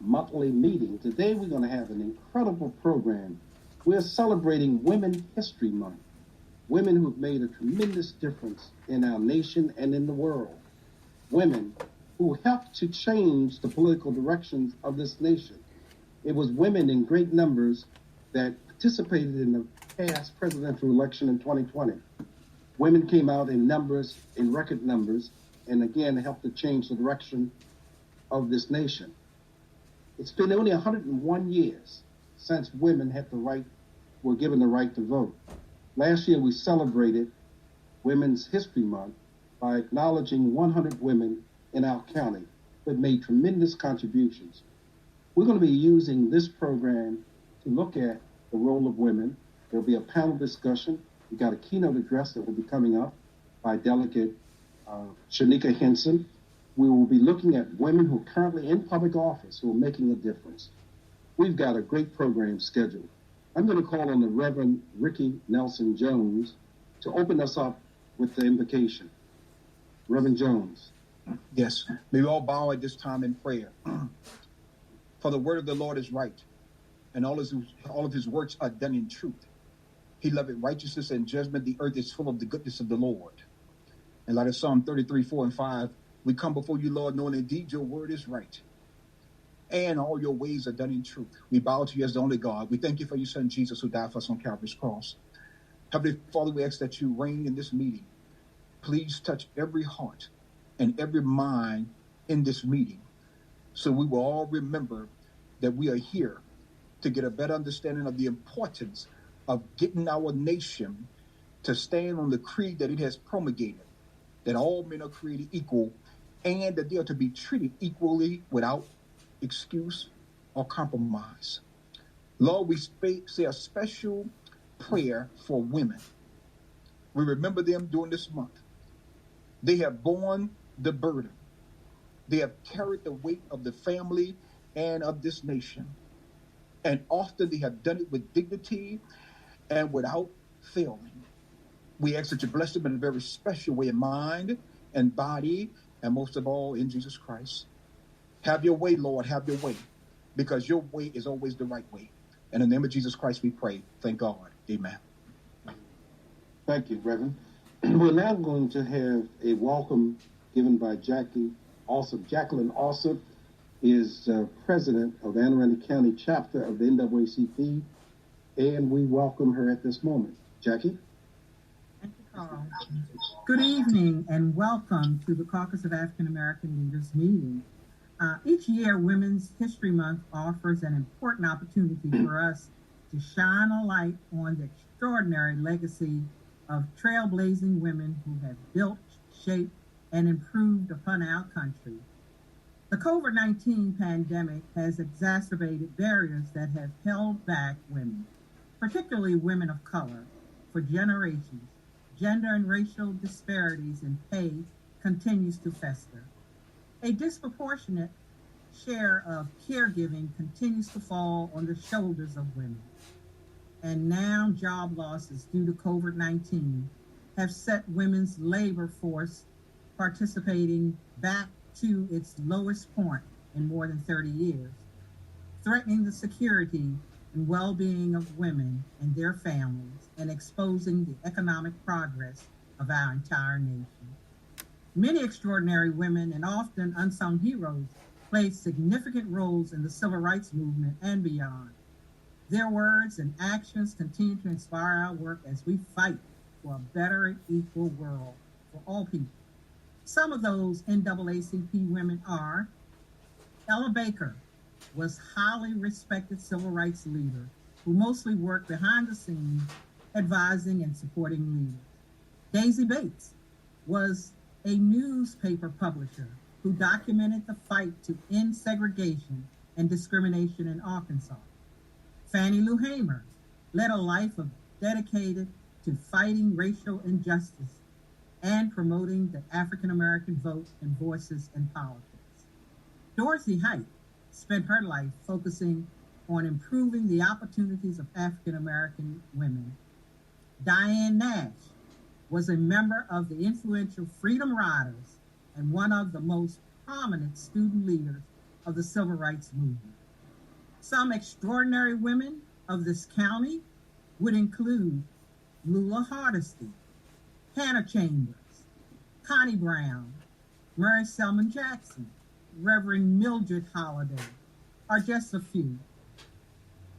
monthly meeting. Today we're going to have an incredible program. We're celebrating Women History Month, women who've made a tremendous difference in our nation and in the world, women who helped to change the political directions of this nation. It was women in great numbers that participated in the past presidential election in 2020. Women came out in numbers, in record numbers, and again helped to change the direction of this nation. It's been only 101 years since women were given the right to vote. Last year we celebrated Women's History Month by acknowledging 100 women in our county that made tremendous contributions. We're going to be using this program to look at the role of women. There'll be a panel discussion. We've got a keynote address that will be coming up by Delegate Shanika Henson. We will be looking at women who are currently in public office who are making a difference. We've got a great program scheduled. I'm going to call on the Reverend Ricky Nelson Jones to open us up with the invocation. Reverend Jones. Yes, may we all bow at this time in prayer. For the word of the Lord is right, and all of his works are done in truth. He loveth righteousness and judgment. The earth is full of the goodness of the Lord. And like Psalm 33, 4 and 5, we come before you, Lord, knowing indeed your word is right, and all your ways are done in truth. We bow to you as the only God. We thank you for your son, Jesus, who died for us on Calvary's cross. Heavenly Father, we ask that you reign in this meeting. Please touch every heart and every mind in this meeting, so we will all remember that we are here to get a better understanding of the importance of getting our nation to stand on the creed that it has promulgated, that all men are created equal and that they are to be treated equally without excuse or compromise. Lord, we say a special prayer for women. We remember them during this month. They have borne the burden. They have carried the weight of the family and of this nation. And often they have done it with dignity and without failing. We ask that you bless them in a very special way in mind and body, and most of all in Jesus Christ. Have your way, Lord, have your way, because your way is always the right way. In the name of Jesus Christ we pray. Thank God. Amen. Thank you, Reverend. We're now going to have a welcome given by Jacqueline Alsop is president of the Anne Arundel County chapter of the NAACP, and we welcome her at this moment. Jackie? Thank you, Carl. Good evening and welcome to the Caucus of African American Leaders meeting. Each year, Women's History Month offers an important opportunity for us to shine a light on the extraordinary legacy of trailblazing women who have built, shaped, and improved upon our country. The COVID-19 pandemic has exacerbated barriers that have held back women, particularly women of color, for generations. Gender and racial disparities in pay continues to fester. A disproportionate share of caregiving continues to fall on the shoulders of women. And now job losses due to COVID-19 have set women's labor force participating back to its lowest point in more than 30 years, threatening the security and well-being of women and their families and exposing the economic progress of our entire nation. Many extraordinary women and often unsung heroes played significant roles in the civil rights movement and beyond. Their words and actions continue to inspire our work as we fight for a better and equal world for all people. Some of those NAACP women are: Ella Baker was highly respected civil rights leader who mostly worked behind the scenes, advising and supporting leaders. Daisy Bates was a newspaper publisher who documented the fight to end segregation and discrimination in Arkansas. Fannie Lou Hamer led a life dedicated to fighting racial injustice and promoting the African American vote and voices in politics. Dorothy Height spent her life focusing on improving the opportunities of African American women. Diane Nash was a member of the influential Freedom Riders and one of the most prominent student leaders of the civil rights movement. Some extraordinary women of this county would include Lula Hardesty, Hannah Chambers, Connie Brown, Mary Selman Jackson, Reverend Mildred Holliday, are just a few.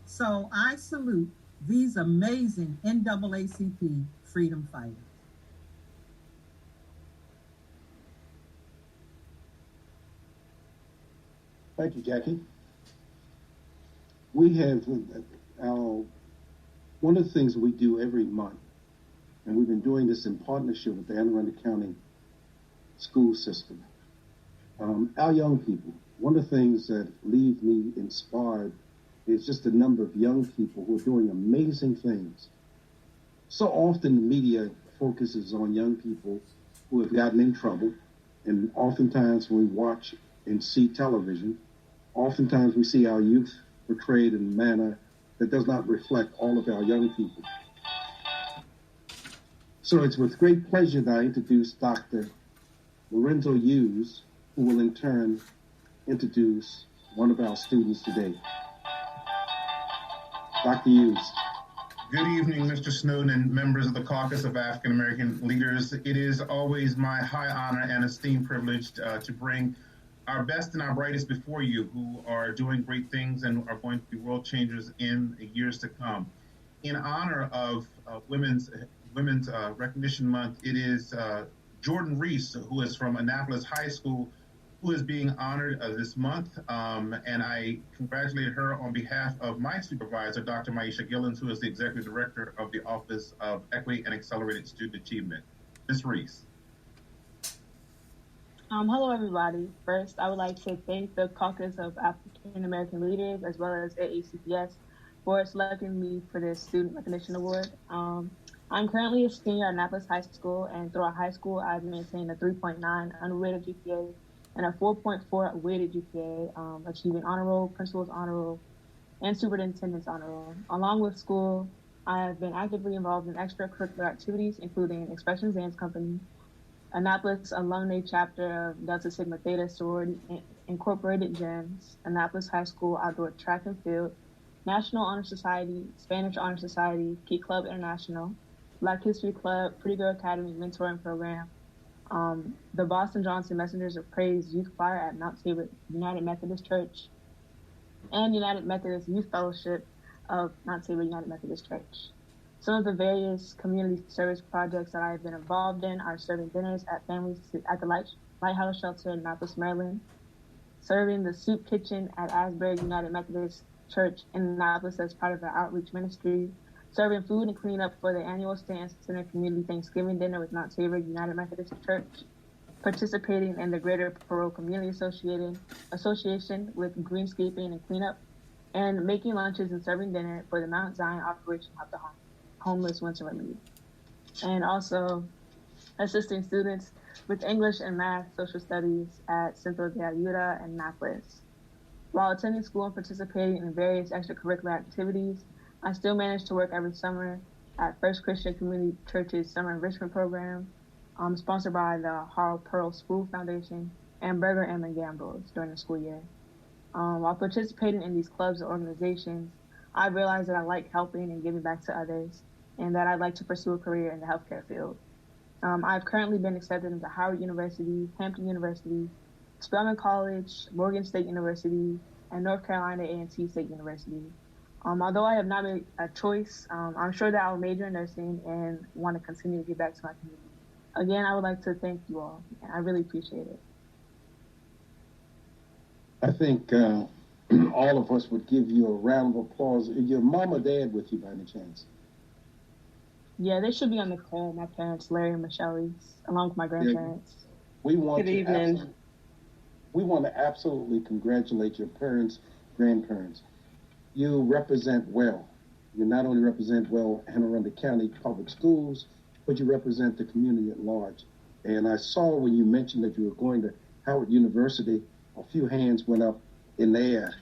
So I salute these amazing NAACP freedom fighters. Thank you, Jackie. We have one of the things we do every month, and we've been doing this in partnership with the Anne Arundel County school system. Our young people, one of the things that leave me inspired is just the number of young people who are doing amazing things. So often the media focuses on young people who have gotten in trouble, and oftentimes when we watch and see television, oftentimes we see our youth portrayed in a manner that does not reflect all of our young people. So it's with great pleasure that I introduce Dr. Lorenzo Hughes, who will in turn introduce one of our students today. Dr. Hughes. Good evening, Mr. Snowden and members of the Caucus of African American Leaders. It is always my high honor and esteemed privilege to bring our best and our brightest before you, who are doing great things and are going to be world changers in the years to come. In honor of Women's Recognition Month, it is Jordan Reese, who is from Annapolis High School, who is being honored this month, and I congratulate her on behalf of my supervisor, Dr. Maisha Gillens, who is the Executive Director of the Office of Equity and Accelerated Student Achievement. Ms. Reese. Hello, everybody. First, I would like to thank the Caucus of African American Leaders, as well as AACPS, for selecting me for this Student Recognition Award. I'm currently a senior at Annapolis High School, and throughout high school, I've maintained a 3.9 unrated GPA and a 4.4 weighted GPA, achieving honor roll, principal's honor roll, and superintendent's honor roll. Along with school, I have been actively involved in extracurricular activities, including Expressions Dance Company, Annapolis Alumni Chapter of Delta Sigma Theta Sorority Incorporated Gems, Annapolis High School Outdoor Track and Field, National Honor Society, Spanish Honor Society, Key Club International, Black History Club, Pretty Girl Academy Mentoring Program, the Boston Johnson Messengers of Praise Youth Choir at Mount Tabor United Methodist Church, and United Methodist Youth Fellowship of Mount Tabor United Methodist Church. Some of the various community service projects that I've been involved in are serving dinners at families at the Lighthouse Shelter in Annapolis, Maryland, serving the soup kitchen at Asbury United Methodist Church in Annapolis as part of our outreach ministry, serving food and cleanup for the annual Stanton Center Community Thanksgiving Dinner with Mount Tabor United Methodist Church, participating in the Greater Parole Community Association with greenscaping and cleanup, and making lunches and serving dinner for the Mount Zion Operation Help the Homeless Winter Relief, and also assisting students with English and Math Social Studies at Centro de Ayuda and Annapolis. While attending school and participating in various extracurricular activities, I still manage to work every summer at First Christian Community Church's Summer Enrichment Program, sponsored by the Harl Pearl School Foundation and Berger and Gambles during the school year. While participating in these clubs and organizations, I realized that I like helping and giving back to others, and that I'd like to pursue a career in the healthcare field. I've currently been accepted into Howard University, Hampton University, Spelman College, Morgan State University, and North Carolina A&T State University. Although I have not made a choice, I'm sure that I'll major in nursing and want to continue to give back to my community. Again, I would like to thank you all. I really appreciate it. I think all of us would give you a round of applause. Is your mom or dad with you by any chance? Yeah, they should be on the call. My parents, Larry and Michelle, along with my grandparents. We want Good evening. We want to absolutely congratulate your parents, grandparents. You represent well. You not only represent well Anne Arundel County Public Schools, but you represent the community at large. And I saw when you mentioned that you were going to Howard University, a few hands went up in the air.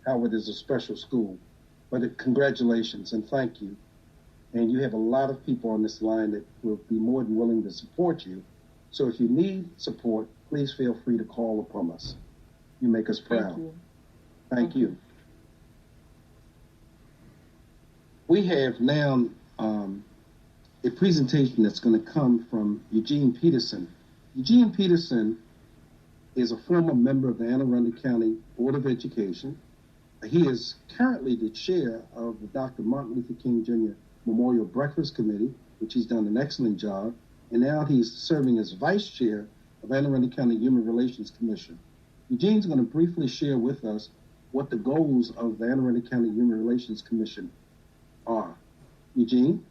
Howard is a special school. But congratulations and thank you. And you have a lot of people on this line that will be more than willing to support you. So if you need support, please feel free to call upon us. You make us proud. Thank you. Thank you. We have now a presentation that's going to come from Eugene Peterson. Eugene Peterson is a former member of the Anne Arundel County Board of Education. He is currently the chair of the Dr. Martin Luther King Jr. Memorial Breakfast Committee, which he's done an excellent job. And now he's serving as vice chair of Anne Arundel County Human Relations Commission. Eugene's going to briefly share with us what the goals of the Anne Arundel County Human Relations Commission are. Eugene?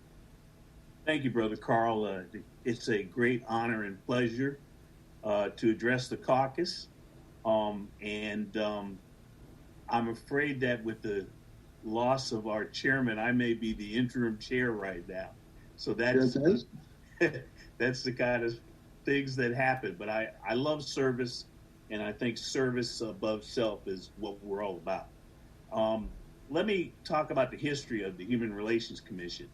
Thank you, Brother Carl. It's a great honor and pleasure to address the caucus. I'm afraid that with the loss of our chairman, I may be the interim chair right now. So that's the kind of things that happen. But I love service, and I think service above self is what we're all about. Let me talk about the history of the Human Relations Commission.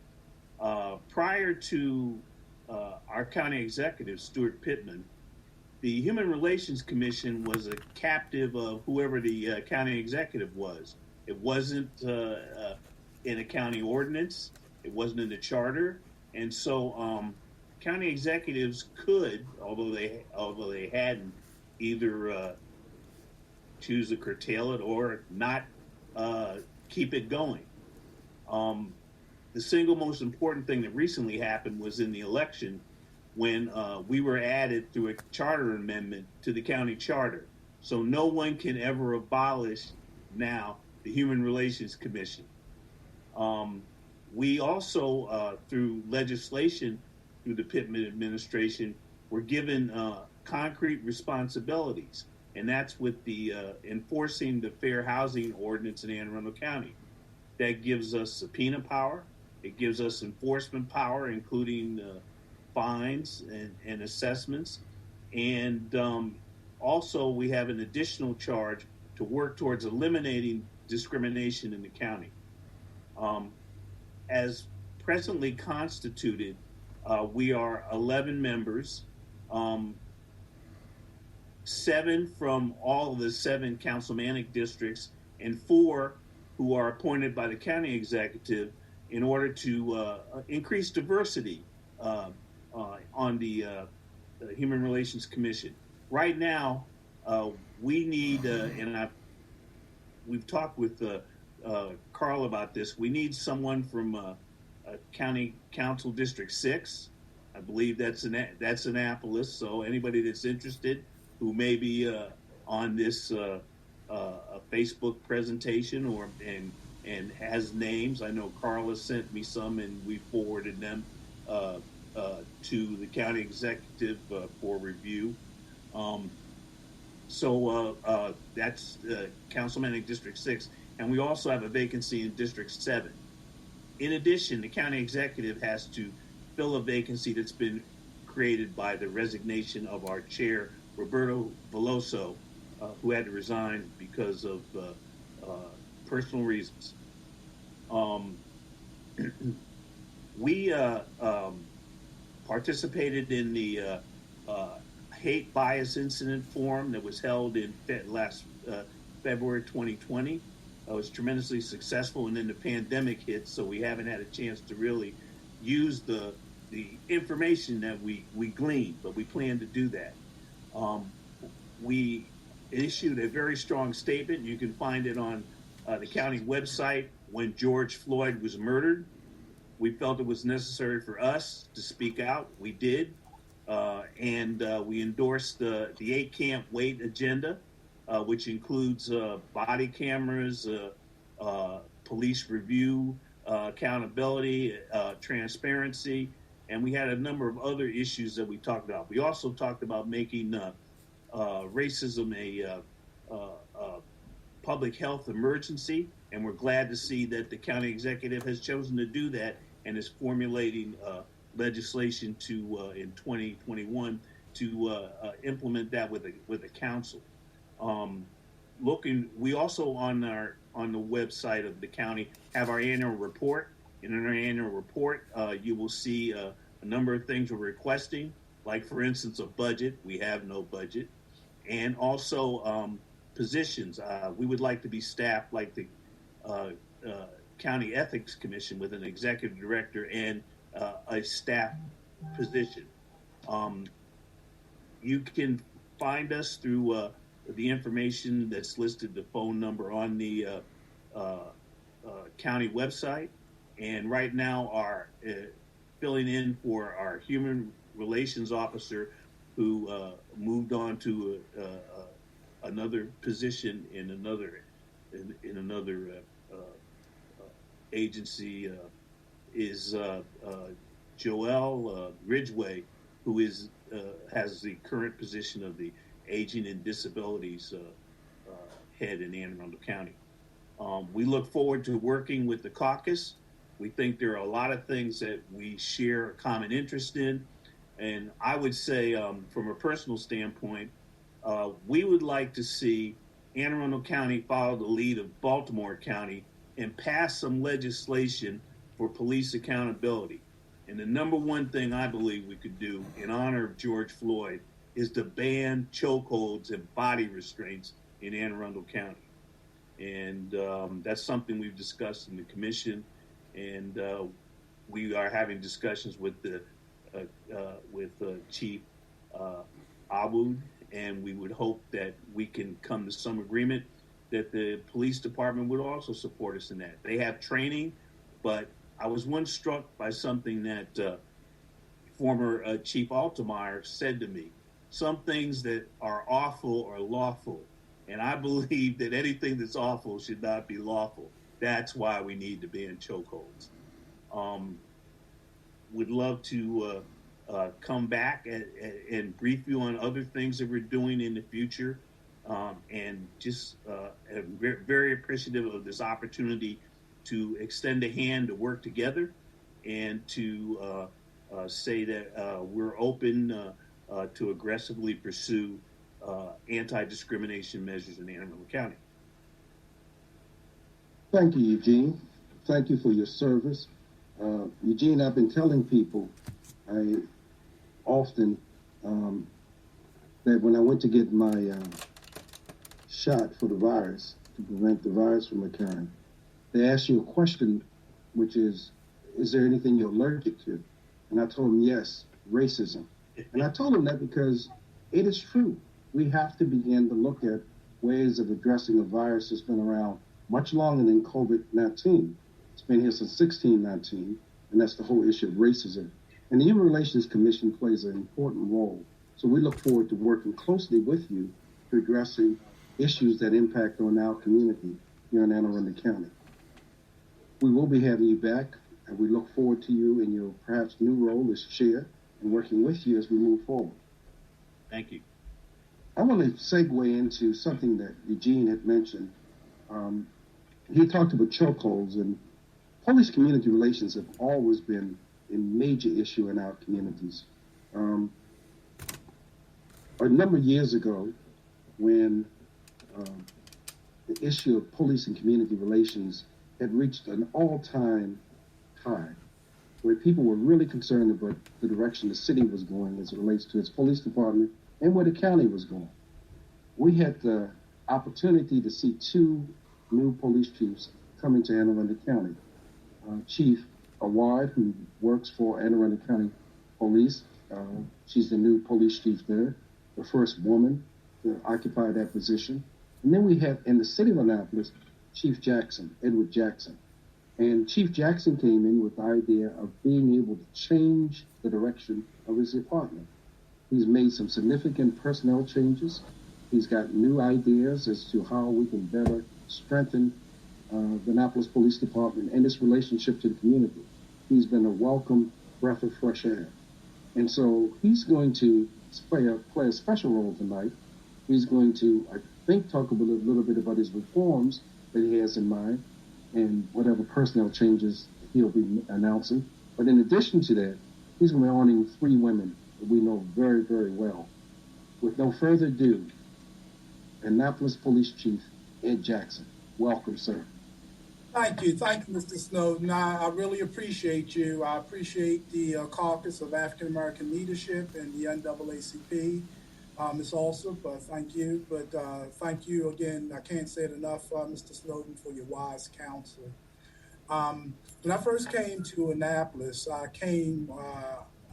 Prior to our county executive, Stuart Pittman, the Human Relations Commission was a captive of whoever the county executive was. It wasn't in a county ordinance. It wasn't in the charter. And so county executives could, although they hadn't, either choose to curtail it or not keep it going. The single most important thing that recently happened was in the election when we were added through a charter amendment to the county charter. So no one can ever abolish now the Human Relations Commission. We also, through legislation, through the Pittman administration, were given concrete responsibilities, and that's with the enforcing the Fair Housing Ordinance in Anne Arundel County. That gives us subpoena power. It gives us enforcement power, including fines and assessments. And also we have an additional charge to work towards eliminating discrimination in the county. As presently constituted, we are 11 members, 7 from all of the 7 councilmanic districts, and 4 who are appointed by the county executive in order to increase diversity on the Human Relations Commission. Right now, we need, we've talked with Carl about this, we need someone from County Council District 6. I believe that's Annapolis, so anybody that's interested who may be on this Facebook presentation and has names. I know Carl has sent me some, and we forwarded them to the county executive for review. So that's Councilman in District 6, and we also have a vacancy in District 7. In addition, the county executive has to fill a vacancy that's been created by the resignation of our chair, Roberto Veloso, who had to resign because of personal reasons. We participated in the hate bias incident forum that was held in last February 2020. It was tremendously successful, and then the pandemic hit, so we haven't had a chance to really use the information that we gleaned, but we plan to do that. We issued a very strong statement. You can find it on the county website. When George Floyd was murdered, we felt it was necessary for us to speak out. We did, and we endorsed the 8 Can't Wait agenda, which includes body cameras, police review, accountability, transparency, and we had a number of other issues that we talked about. We also talked about making racism a public health emergency, and we're glad to see that the county executive has chosen to do that and is formulating legislation to in 2021 to implement that with a council. We also on the website of the county have our annual report. And in our annual report, you will see a number of things we're requesting, like, for instance, a budget. We have no budget. And also positions. We would like to be staffed like the County Ethics Commission with an executive director and a staff position. You can find us through the information that's listed, the phone number on the county website. And right now, our filling in for our human relations officer, who moved on to another position in another agency, is Joelle Ridgway, who has the current position of the Aging and Disabilities head in Anne Arundel County. We look forward to working with the caucus. We think there are a lot of things that we share a common interest in. And I would say, from a personal standpoint, we would like to see Anne Arundel County follow the lead of Baltimore County and pass some legislation for police accountability. And the number one thing I believe we could do in honor of George Floyd is to ban chokeholds and body restraints in Anne Arundel County. And that's something we've discussed in the commission, and we are having discussions with the Chief Aboud, and we would hope that we can come to some agreement that the police department would also support us in that. They have training, but I was once struck by something that former Chief Altemeyer said to me. Some things that are awful are lawful, and I believe that anything that's awful should not be lawful. That's why we need to ban chokeholds. Would love to come back and brief you on other things that we're doing in the future, and just very appreciative of this opportunity to extend a hand to work together and to say that we're open to aggressively pursue anti-discrimination measures in Anne Arundel County. Thank you, Eugene. Thank you for your service. Eugene, I've been telling people often that when I went to get my shot for the virus, to prevent the virus from occurring, they asked you a question, which is there anything you're allergic to? And I told them, yes, racism. And I told them that because it is true. We have to begin to look at ways of addressing a virus that's been around much longer than COVID-19. It's been here since 1619, and that's the whole issue of racism. And the Human Relations Commission plays an important role. So we look forward to working closely with you to addressing issues that impact on our community here in Anne Arundel County. We will be having you back, and we look forward to you in your perhaps new role as chair and working with you as we move forward. Thank you. I want to segue into something that Eugene had mentioned. He talked about chokeholds, and police community relations have always been a major issue in our communities. A number of years ago, when the issue of police and community relations had reached an all-time high, where people were really concerned about the direction the city was going as it relates to its police department and where the county was going. We had the opportunity to see two new police chiefs come into Anne Arundel County. Chief Awad, who works for Anne Arundel County Police, she's the new police chief there, the first woman to occupy that position. And then we have, in the city of Annapolis, Chief Jackson, Edward Jackson. And Chief Jackson came in with the idea of being able to change the direction of his department. He's made some significant personnel changes. He's got new ideas as to how we can better strengthen the Annapolis Police Department and its relationship to the community. He's been a welcome breath of fresh air. And so he's going to play a special role tonight. He's going to, I think, talk a little bit about his reforms that he has in mind and whatever personnel changes he'll be announcing. But in addition to that, he's going to be honoring three women that we know very, very well. With no further ado, Annapolis Police Chief Ed Jackson. Welcome, sir. Thank you, Mr. Snowden. I really appreciate you. I appreciate the Caucus of African American Leadership and the NAACP. Ms. Alsop, thank you. But thank you again. I can't say it enough, Mr. Snowden, for your wise counsel. When I first came to Annapolis, I came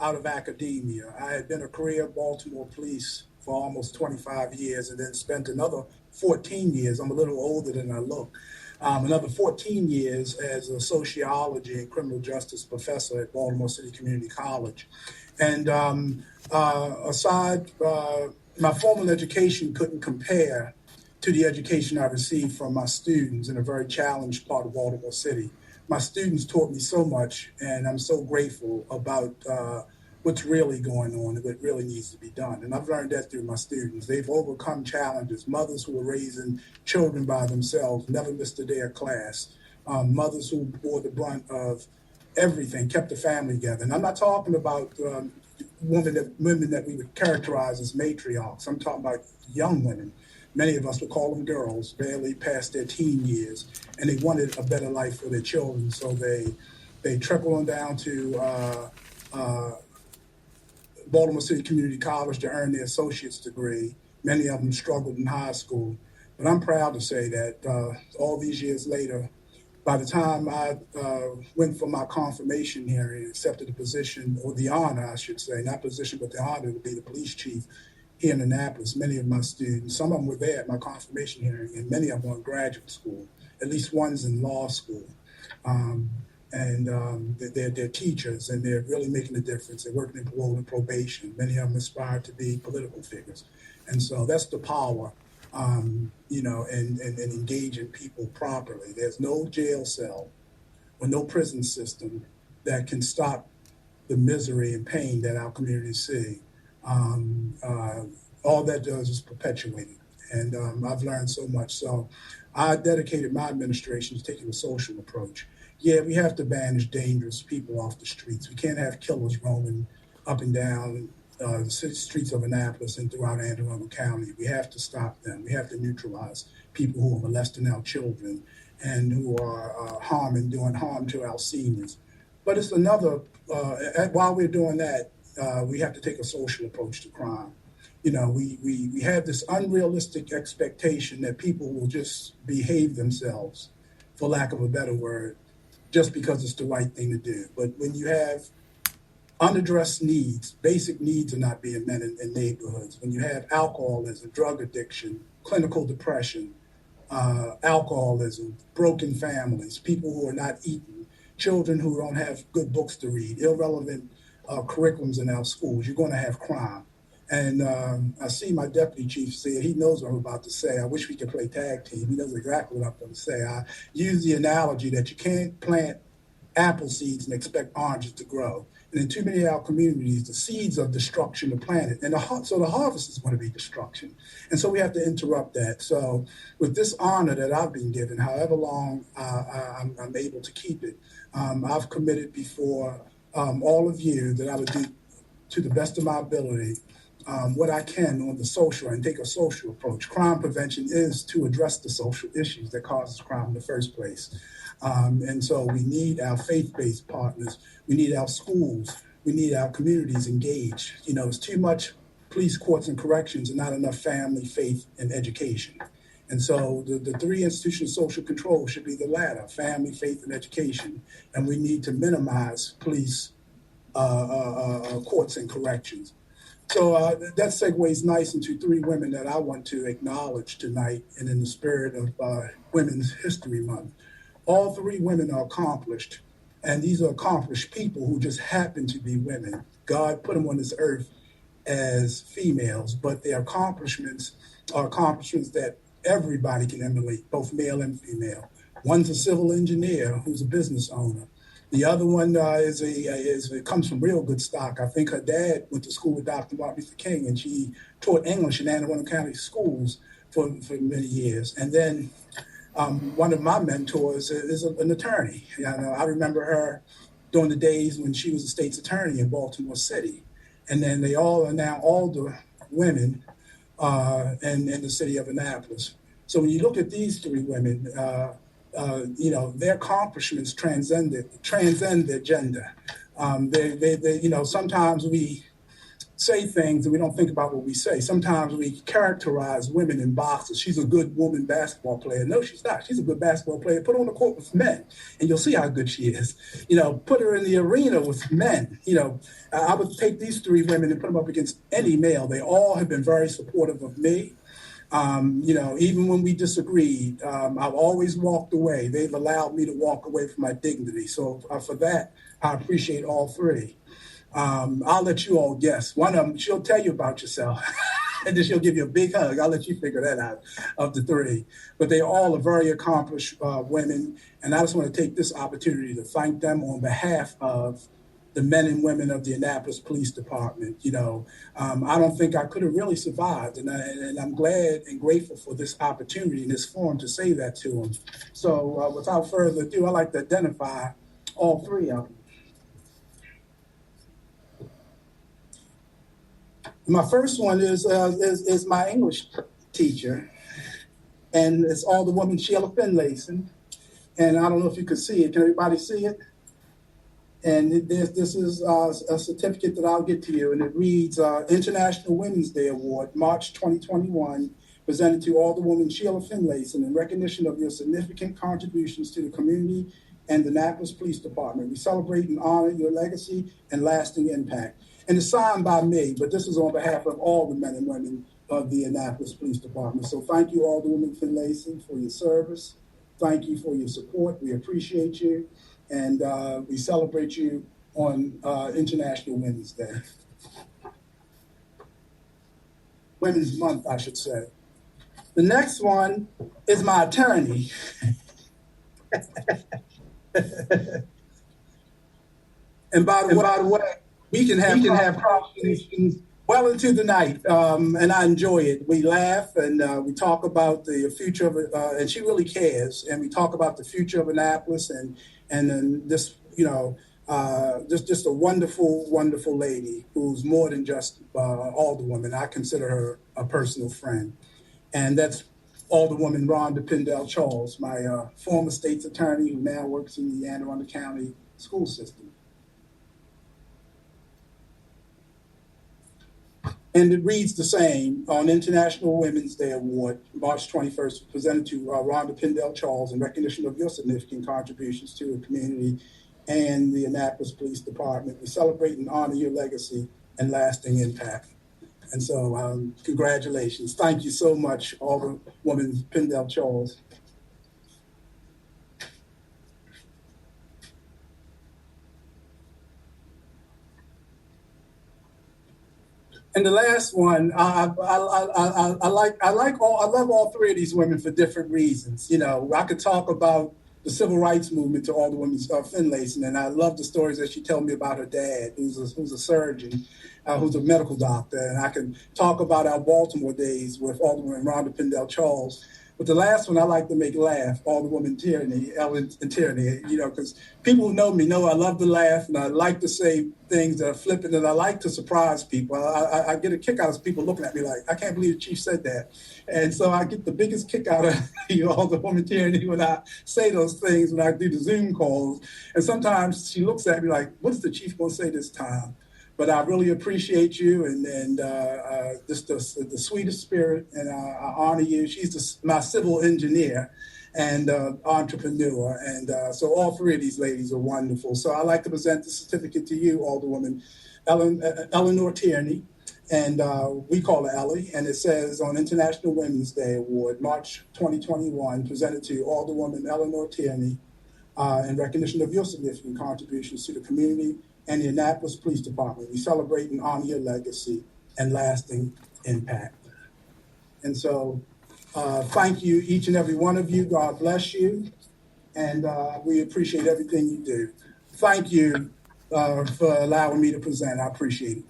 out of academia. I had been a career Baltimore police for almost 25 years and then spent another 14 years. I'm a little older than I look. Another 14 years as a sociology and criminal justice professor at Baltimore City Community College. And my formal education couldn't compare to the education I received from my students in a very challenged part of Baltimore City. My students taught me so much, and I'm so grateful about what's really going on and what really needs to be done. And I've learned that through my students. They've overcome challenges. Mothers who were raising children by themselves, never missed a day of class. Mothers who bore the brunt of everything, kept the family together. And I'm not talking about women that we would characterize as matriarchs. I'm talking about young women. Many of us would call them girls, barely past their teen years, and they wanted a better life for their children. So they trickled on down to Baltimore City Community College to earn their associate's degree. Many of them struggled in high school. But I'm proud to say that all these years later, by the time I went for my confirmation hearing, accepted the position, or the honor, I should say, not position, but the honor to be the police chief here in Annapolis, many of my students, some of them were there at my confirmation hearing, and many of them were in graduate school. At least one's in law school. They're teachers, and they're really making a difference. They're working in parole and probation. Many of them aspire to be political figures. And so that's the power, and engaging people properly. There's no jail cell or no prison system that can stop the misery and pain that our communities see. All that does is perpetuate it. And I've learned so much. So I dedicated my administration to taking a social approach. Yeah, we have to banish dangerous people off the streets. We can't have killers roaming up and down the streets of Annapolis and throughout Anne Arundel County. We have to stop them. We have to neutralize people who are molesting our children and who are doing harm to our seniors. But it's another, while we're doing that, we have to take a social approach to crime. We have this unrealistic expectation that people will just behave themselves, for lack of a better word, just because it's the right thing to do. But when you have unaddressed needs, basic needs are not being met in neighborhoods. When you have alcoholism, drug addiction, clinical depression, alcoholism, broken families, people who are not eating, children who don't have good books to read, irrelevant curriculums in our schools, you're going to have crime. And I see my deputy chief say, he knows what I'm about to say. I wish we could play tag team. He knows exactly what I'm going to say. I use the analogy that you can't plant apple seeds and expect oranges to grow. And in too many of our communities, the seeds of destruction are planted. And so the harvest is going to be destruction. And so we have to interrupt that. So with this honor that I've been given, however long I'm able to keep it, I've committed before all of you that I would do, to the best of my ability, what I can on the social and take a social approach. Crime prevention is to address the social issues that causes crime in the first place. And so we need our faith-based partners. We need our schools. We need our communities engaged. It's too much police, courts, and corrections and not enough family, faith, and education. And so the three institutions of social control should be the latter: family, faith, and education. And we need to minimize police, courts, and corrections. So that segues nice into three women that I want to acknowledge tonight, and in the spirit of Women's History Month. All three women are accomplished, and these are accomplished people who just happen to be women. God put them on this earth as females, but their accomplishments are accomplishments that everybody can emulate, both male and female. One's a civil engineer who's a business owner. The other one comes from real good stock. I think her dad went to school with Dr. Martin Luther King, and she taught English in Anne Arundel County schools for many years. And then one of my mentors is an attorney. I remember her during the days when she was a state's attorney in Baltimore City. And then they all are now older women in the city of Annapolis. So when you look at these three women, their accomplishments transcend their gender. Sometimes we say things and we don't think about what we say. Sometimes we characterize women in boxes. She's a good woman basketball player. No, she's not. She's a good basketball player. Put her on the court with men, and you'll see how good she is. Put her in the arena with men. I would take these three women and put them up against any male. They all have been very supportive of me. Even when we disagreed, I've always walked away. They've allowed me to walk away from my dignity. So for that, I appreciate all three. I'll let you all guess. One of them, she'll tell you about yourself, and then she'll give you a big hug. I'll let you figure that out of the three. But they all are very accomplished women, and I just want to take this opportunity to thank them on behalf of the men and women of the Annapolis Police Department. I don't think I could have really survived, and I'm glad and grateful for this opportunity and this forum to say that to them. So without further ado, I'd like to identify all three of them. My first one is my English teacher, and it's Alderwoman Sheila Finlayson. And I don't know if you can see it. Can everybody see it? And this is a certificate that I'll get to you, and it reads International Women's Day Award, March 2021, presented to Alderwoman Sheila Finlayson in recognition of your significant contributions to the community and the Annapolis Police Department. We celebrate and honor your legacy and lasting impact. And it's signed by me, but this is on behalf of all the men and women of the Annapolis Police Department. So thank you, Alderwoman Finlayson, for your service. Thank you for your support. We appreciate you. And we celebrate you on International Women's Day. Women's Month, I should say. The next one is my attorney. And by the way, we can have conversations well into the night, and I enjoy it. We laugh and we talk about the future of it, and she really cares. And we talk about the future of Annapolis, and then this, just a wonderful, wonderful lady who's more than just Alderwoman. I consider her a personal friend, and that's Alderwoman Rhonda Pendell Charles, my former state's attorney who now works in the Arundel County school system. And it reads the same on International Women's Day Award, March 21st, presented to Rhonda Pendell Charles in recognition of your significant contributions to the community and the Annapolis Police Department. We celebrate and honor your legacy and lasting impact. And so congratulations. Thank you so much, Alderwoman Pendell Charles. And the last one, I love all three of these women for different reasons. I could talk about the civil rights movement to Alderwoman Finlayson, and I love the stories that she told me about her dad, who's a surgeon, who's a medical doctor, and I can talk about our Baltimore days with Alderwoman Rhonda Pendell Charles. But the last one I like to make laugh, Alderwoman Ellen Tierney, because people who know me know I love to laugh and I like to say things that are flippant and I like to surprise people. I get a kick out of people looking at me like, I can't believe the chief said that. And so I get the biggest kick out of Alderwoman Tierney when I say those things, when I do the Zoom calls. And sometimes she looks at me like, what's the chief going to say this time? But I really appreciate you and just the sweetest spirit, and I honor you. She's my civil engineer and entrepreneur, and so all three of these ladies are wonderful. So I'd like to present the certificate to you, Alderwoman Eleanor Tierney, and we call her Ellie, and it says on International Women's Day Award, March 2021, presented to Alderwoman Eleanor Tierney in recognition of your significant contributions to the community and the Annapolis Police Department. We celebrate and honor your legacy and lasting impact. And so thank you, each and every one of you. God bless you. And we appreciate everything you do. Thank you for allowing me to present. I appreciate it.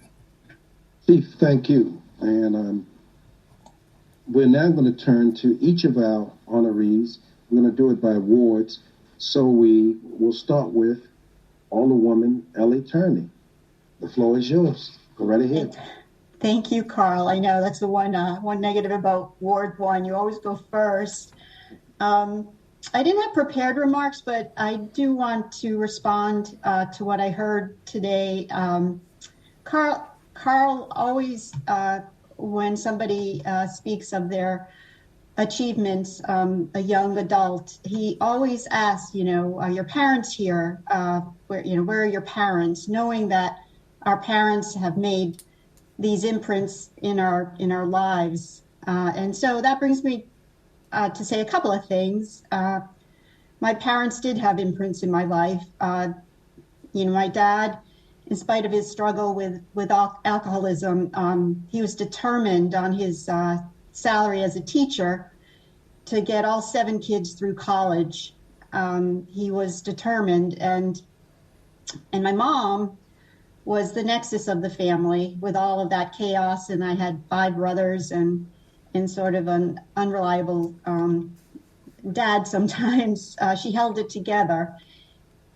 Chief, thank you. And we're now going to turn to each of our honorees. We're going to do it by awards. So we will start with Alderwoman Ellie Tierney. The floor is yours. Go right ahead. Thank you, Carl. I know that's the one negative about Ward 1. You always go first. I didn't have prepared remarks, but I do want to respond to what I heard today. Carl, Carl always, when somebody speaks of their achievements, a young adult, he always asks, are your parents here? Where are your parents? Knowing that our parents have made these imprints in our lives. And so that brings me to say a couple of things. My parents did have imprints in my life. My dad, in spite of his struggle with alcoholism, he was determined on his salary as a teacher to get all 7 kids through college. He was determined, and my mom was the nexus of the family with all of that chaos. And I had 5 brothers and sort of an unreliable dad sometimes. She held it together.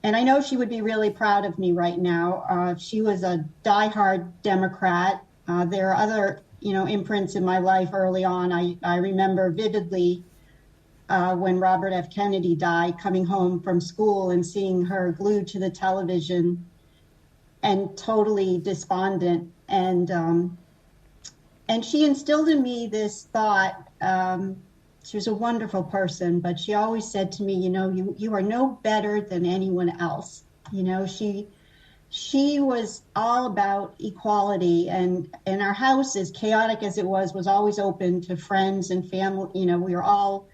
And I know she would be really proud of me right now. She was a diehard Democrat. There are other, imprints in my life early on. I remember vividly when Robert F. Kennedy died, coming home from school and seeing her glued to the television and totally despondent. And she instilled in me this thought. She was a wonderful person, but she always said to me, you are no better than anyone else. She was all about equality, and our house, as chaotic as it was always open to friends and family. We were all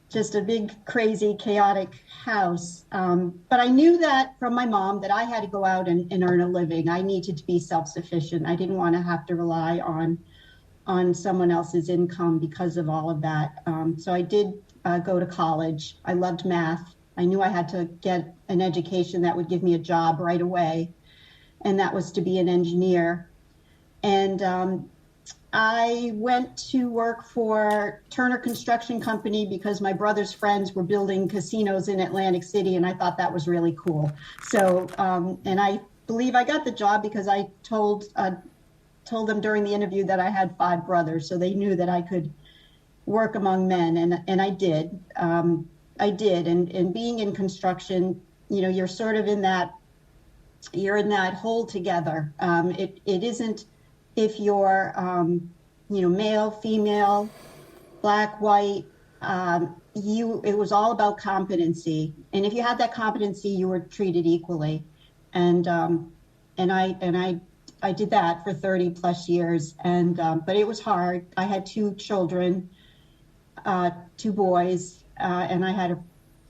just a big, crazy, chaotic house. But I knew that from my mom that I had to go out and earn a living. I needed to be self-sufficient. I didn't want to have to rely on someone else's income because of all of that. So I did go to college. I loved math. I knew I had to get an education that would give me a job right away, and that was to be an engineer. And I went to work for Turner Construction Company because my brother's friends were building casinos in Atlantic City, and I thought that was really cool. So, and I believe I got the job because I told them during the interview that I had 5 brothers, so they knew that I could work among men, and I did. And being in construction, you're sort of in that hole together. It isn't if you're, male, female, black, white. It was all about competency, and if you had that competency, you were treated equally. And I did that for 30 plus years, but it was hard. I had 2 children, 2 boys, and I had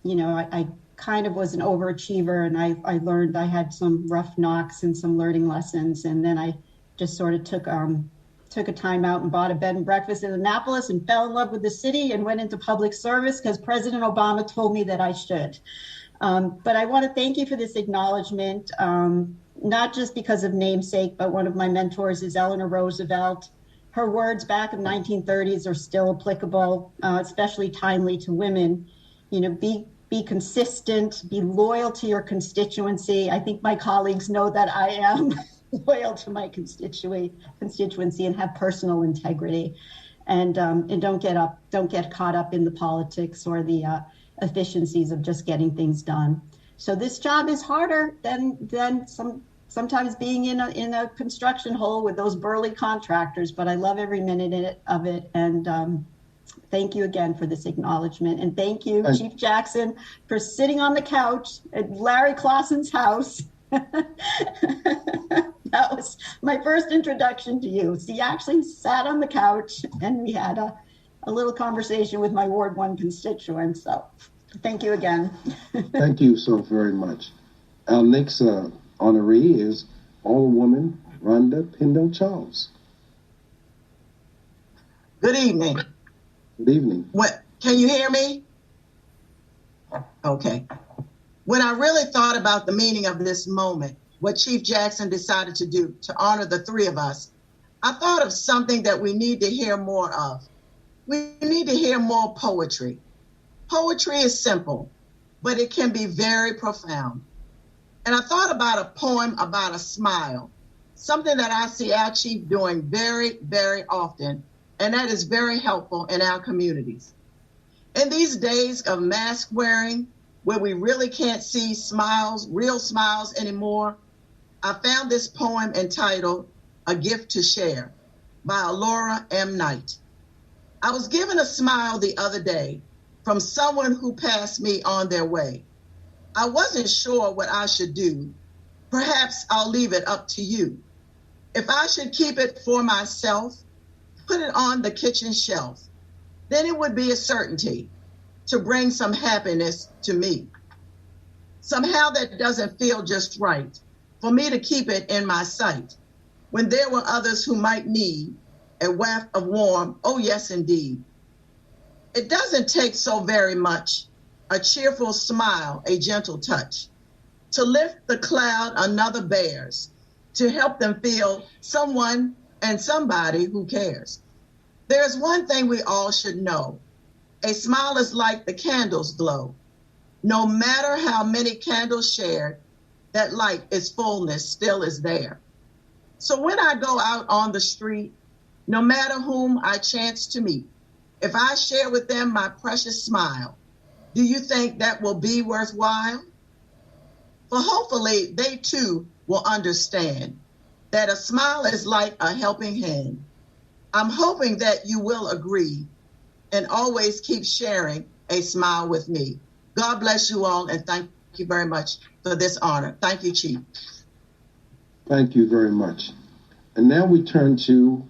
I kind of was an overachiever, and I learned I had some rough knocks and some learning lessons, and then I just sort of took a time out and bought a bed and breakfast in Annapolis and fell in love with the city and went into public service because President Obama told me that I should. But I want to thank you for this acknowledgement. Not just because of namesake, but one of my mentors is Eleanor Roosevelt. Her words back in the 1930s are still applicable, especially timely to women. Be consistent, be loyal to your constituency. I think my colleagues know that I am loyal to my constituency and have personal integrity. And don't get caught up in the politics or the efficiencies of just getting things done. So this job is harder than sometimes being in a construction hole with those burly contractors, but I love every minute of it. And thank you again for this acknowledgement. And thank you, Chief Jackson, for sitting on the couch at Larry Clausen's house. That was my first introduction to you. So you actually sat on the couch and we had a little conversation with my Ward 1 constituents. So thank you again. Thank you so very much. Our next honoree is Alderwoman Rhonda Pendle Charles. Good evening. Good evening. Can you hear me? Okay. When I really thought about the meaning of this moment, what Chief Jackson decided to do to honor the 3 of us, I thought of something that we need to hear more of. We need to hear more poetry. Poetry is simple, but it can be very profound. And I thought about a poem about a smile, something that I see our chief doing very, very often, and that is very helpful in our communities. In these days of mask wearing, where we really can't see smiles, real smiles anymore, I found this poem entitled A Gift to Share by Laura M. Knight. I was given a smile the other day from someone who passed me on their way. I wasn't sure what I should do. Perhaps I'll leave it up to you. If I should keep it for myself, put it on the kitchen shelf, then it would be a certainty to bring some happiness to me. Somehow that doesn't feel just right for me to keep it in my sight when there were others who might need a waft of warm, oh yes, indeed. It doesn't take so very much, a cheerful smile, a gentle touch, to lift the cloud another bears, to help them feel someone and somebody who cares. There's one thing we all should know. A smile is like the candles glow. No matter how many candles shared, that light, its fullness still is there. So when I go out on the street, no matter whom I chance to meet, if I share with them my precious smile, do you think that will be worthwhile? For hopefully they too will understand that a smile is like a helping hand. I'm hoping that you will agree and always keep sharing a smile with me. God bless you all, and thank you very much for this honor. Thank you, Chief. Thank you very much. And now we turn to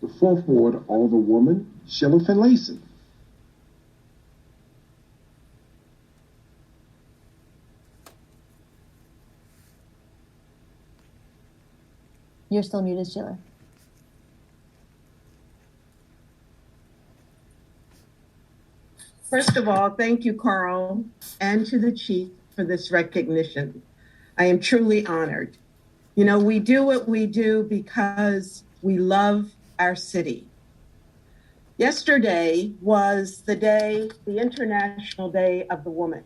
the fourth ward alderwoman, Sheila Finlayson. You're still muted, Sheila. First of all, thank you, Carl, and to the Chief for this recognition. I am truly honored. You know, we do what we do because we love our city. Yesterday was the International Day of the Woman.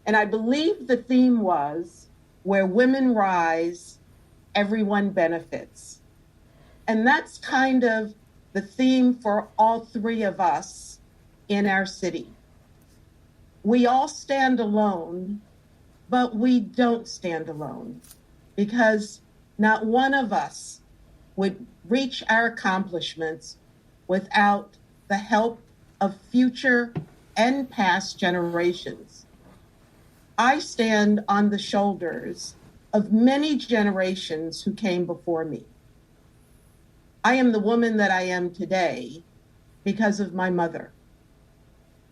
And I believe the theme was, where women rise, everyone benefits. And that's kind of the theme for all three of us in our city. We all stand alone, but we don't stand alone, because not one of us would reach our accomplishments without the help of future and past generations. I stand on the shoulders of many generations who came before me. I am the woman that I am today because of my mother.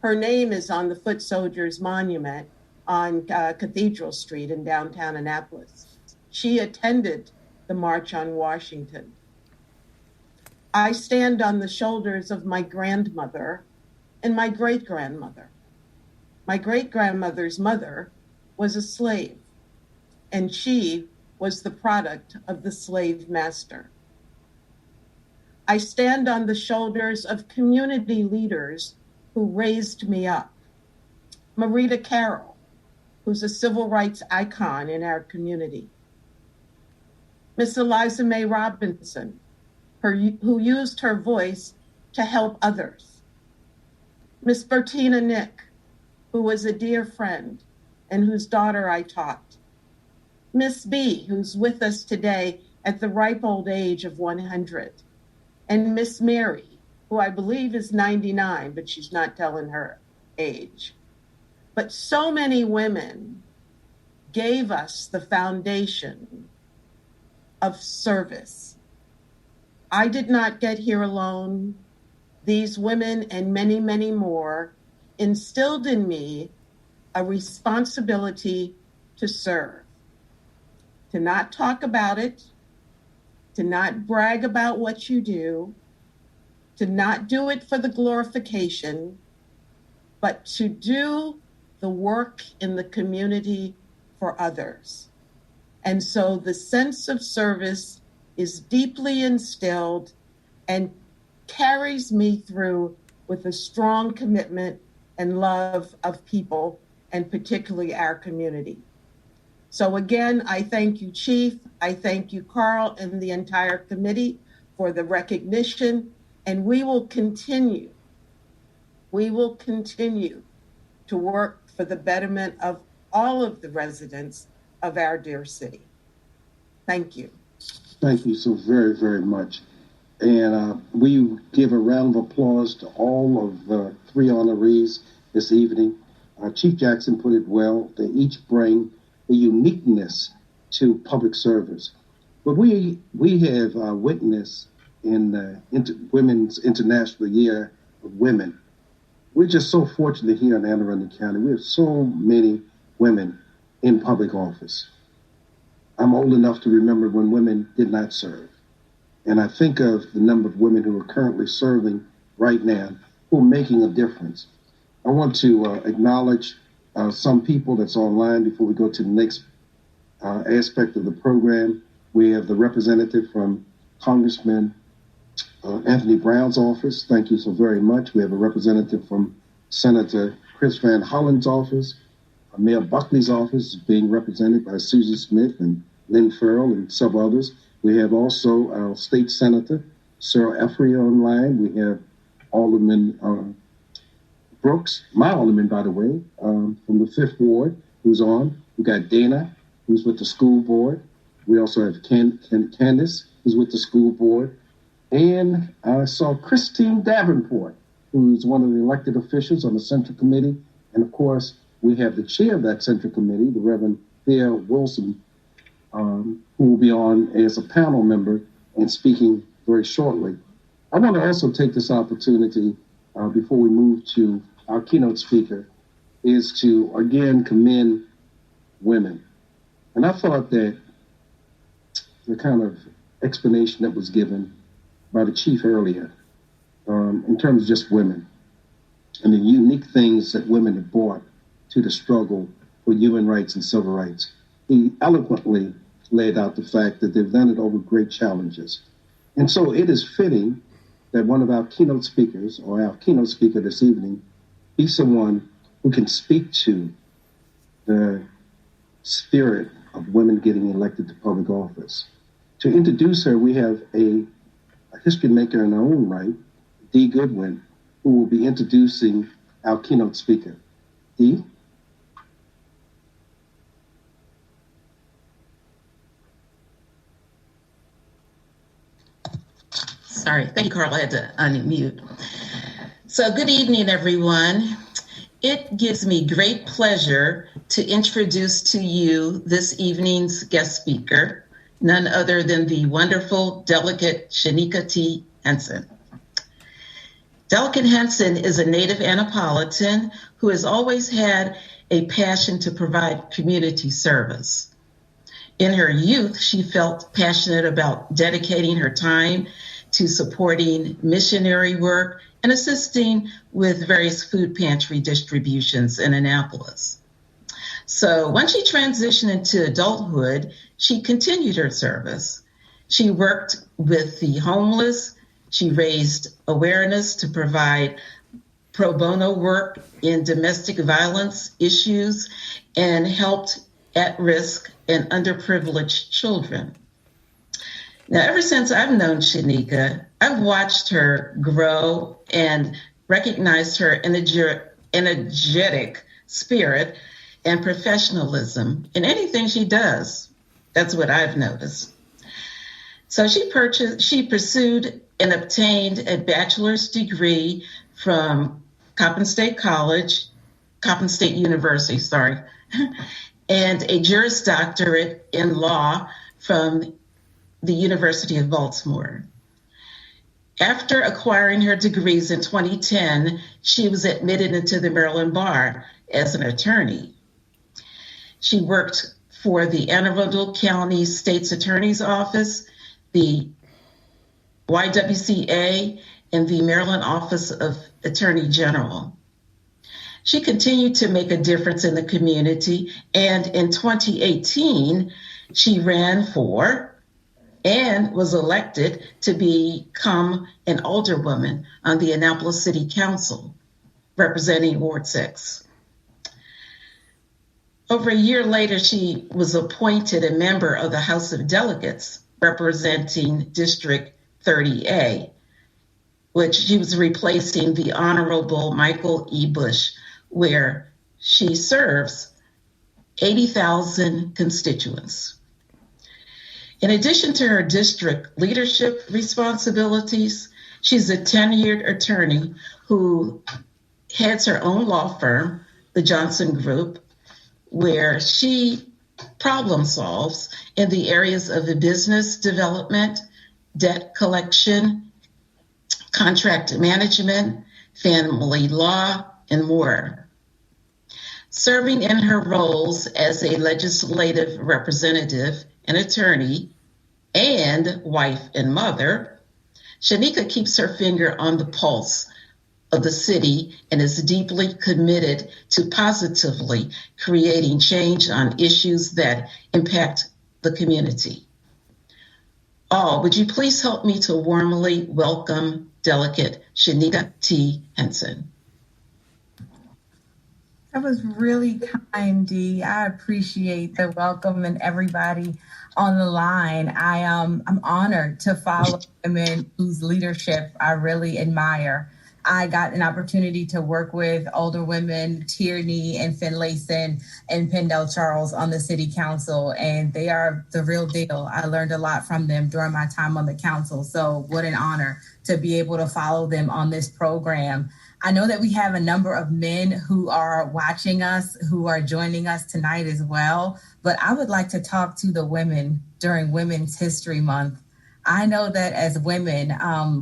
Her name is on the Foot Soldiers Monument on Cathedral Street in downtown Annapolis. She attended the March on Washington. I stand on the shoulders of my grandmother and my great-grandmother. My great-grandmother's mother was a slave, and she was the product of the slave master. I stand on the shoulders of community leaders who raised me up. Marita Carroll, who's a civil rights icon in our community. Miss Eliza May Robinson, who used her voice to help others. Miss Bertina Nick, who was a dear friend and whose daughter I taught. Miss B, who's with us today at the ripe old age of 100. And Miss Mary, who I believe is 99, but she's not telling her age. But so many women gave us the foundation of service. I did not get here alone. These women and many, many more instilled in me a responsibility to serve, to not talk about it, to not brag about what you do, to not do it for the glorification, but to do the work in the community for others. And so the sense of service is deeply instilled and carries me through with a strong commitment and love of people, and particularly our community. So again, I thank you, Chief. I thank you, Carl, and the entire committee for the recognition. And we will continue to work for the betterment of all of the residents of our dear city. Thank you. Thank you so very, very much. And we give a round of applause to all of the three honorees this evening. Chief Jackson put it well. They each bring a uniqueness to public service. But we have witnessed in the Women's International Year of Women. We're just so fortunate here in Anne Arundel County. We have so many women in public office. I'm old enough to remember when women did not serve. And I think of the number of women who are currently serving right now who are making a difference. I want to acknowledge some people that's online before we go to the next aspect of the program. We have the representative from Congressman Anthony Brown's office. Thank you so very much. We have a representative from Senator Chris Van Hollen's office. Mayor Buckley's office is being represented by Susan Smith and Lynn Farrell and several others. We have also our state senator, Sarah Effrey, online. We have Alderman Brooks, my alderman, by the way, from the 5th Ward, who's on. We got Dana, who's with the school board. We also have Candace, who's with the school board. And I saw Christine Davenport, who's one of the elected officials on the Central Committee. And of course, we have the chair of that Central Committee, the Reverend Thea Wilson, who will be on as a panel member and speaking very shortly. I want to also take this opportunity before we move to our keynote speaker, is to again commend women. And I thought that the kind of explanation that was given by the chief earlier in terms of just women and the unique things that women have brought to the struggle for human rights and civil rights. He eloquently laid out the fact that they've done it over great challenges. And so it is fitting that one of our keynote speakers, or our keynote speaker this evening, be someone who can speak to the spirit of women getting elected to public office. To introduce her, we have a history maker in her own right, Dee Goodwin, who will be introducing our keynote speaker. Dee? Sorry, thank you, Carl. I had to unmute. So good evening, everyone. It gives me great pleasure to introduce to you this evening's guest speaker, none other than the wonderful Delegate Shanika T Henson. Delegate Henson is a native Annapolitan who has always had a passion to provide community service. In her youth, she felt passionate about dedicating her time to supporting missionary work and assisting with various food pantry distributions in Annapolis. So once she transitioned into adulthood, she continued her service. She worked with the homeless. She raised awareness to provide pro bono work in domestic violence issues and helped at-risk and underprivileged children. Now, ever since I've known Shanika, I've watched her grow and recognized her energetic spirit and professionalism in anything she does. That's what I've noticed. So she pursued and obtained a bachelor's degree from Coppin State University, and a Juris Doctorate in law from the University of Baltimore. After acquiring her degrees in 2010, she was admitted into the Maryland Bar as an attorney. She worked for the Arundel County State's Attorney's Office, the YWCA, and the Maryland Office of Attorney General. She continued to make a difference in the community, and in 2018, she ran for and was elected to become an alderwoman on the Annapolis City Council, representing Ward 6. Over a year later, she was appointed a member of the House of Delegates, representing District 30A, which she was replacing the Honorable Michael E. Bush, where she serves 80,000 constituents. In addition to her district leadership responsibilities, she's a tenured attorney who heads her own law firm, the Johnson Group, where she problem solves in the areas of the business development, debt collection, contract management, family law, and more. Serving in her roles as a legislative representative, an attorney, and wife and mother, Shanika keeps her finger on the pulse of the city and is deeply committed to positively creating change on issues that impact the community. Would you please help me to warmly welcome Delegate Shanika T Henson. That was really kind, Dee. I appreciate the welcome and everybody on the line. I'm honored to follow women whose leadership I really admire. I got an opportunity to work with older women, Tierney and Finlayson and Pendell Charles on the city council, and they are the real deal. I learned a lot from them during my time on the council. So what an honor to be able to follow them on this program. I know that we have a number of men who are watching us, who are joining us tonight as well, but I would like to talk to the women during Women's History Month. I know that as women,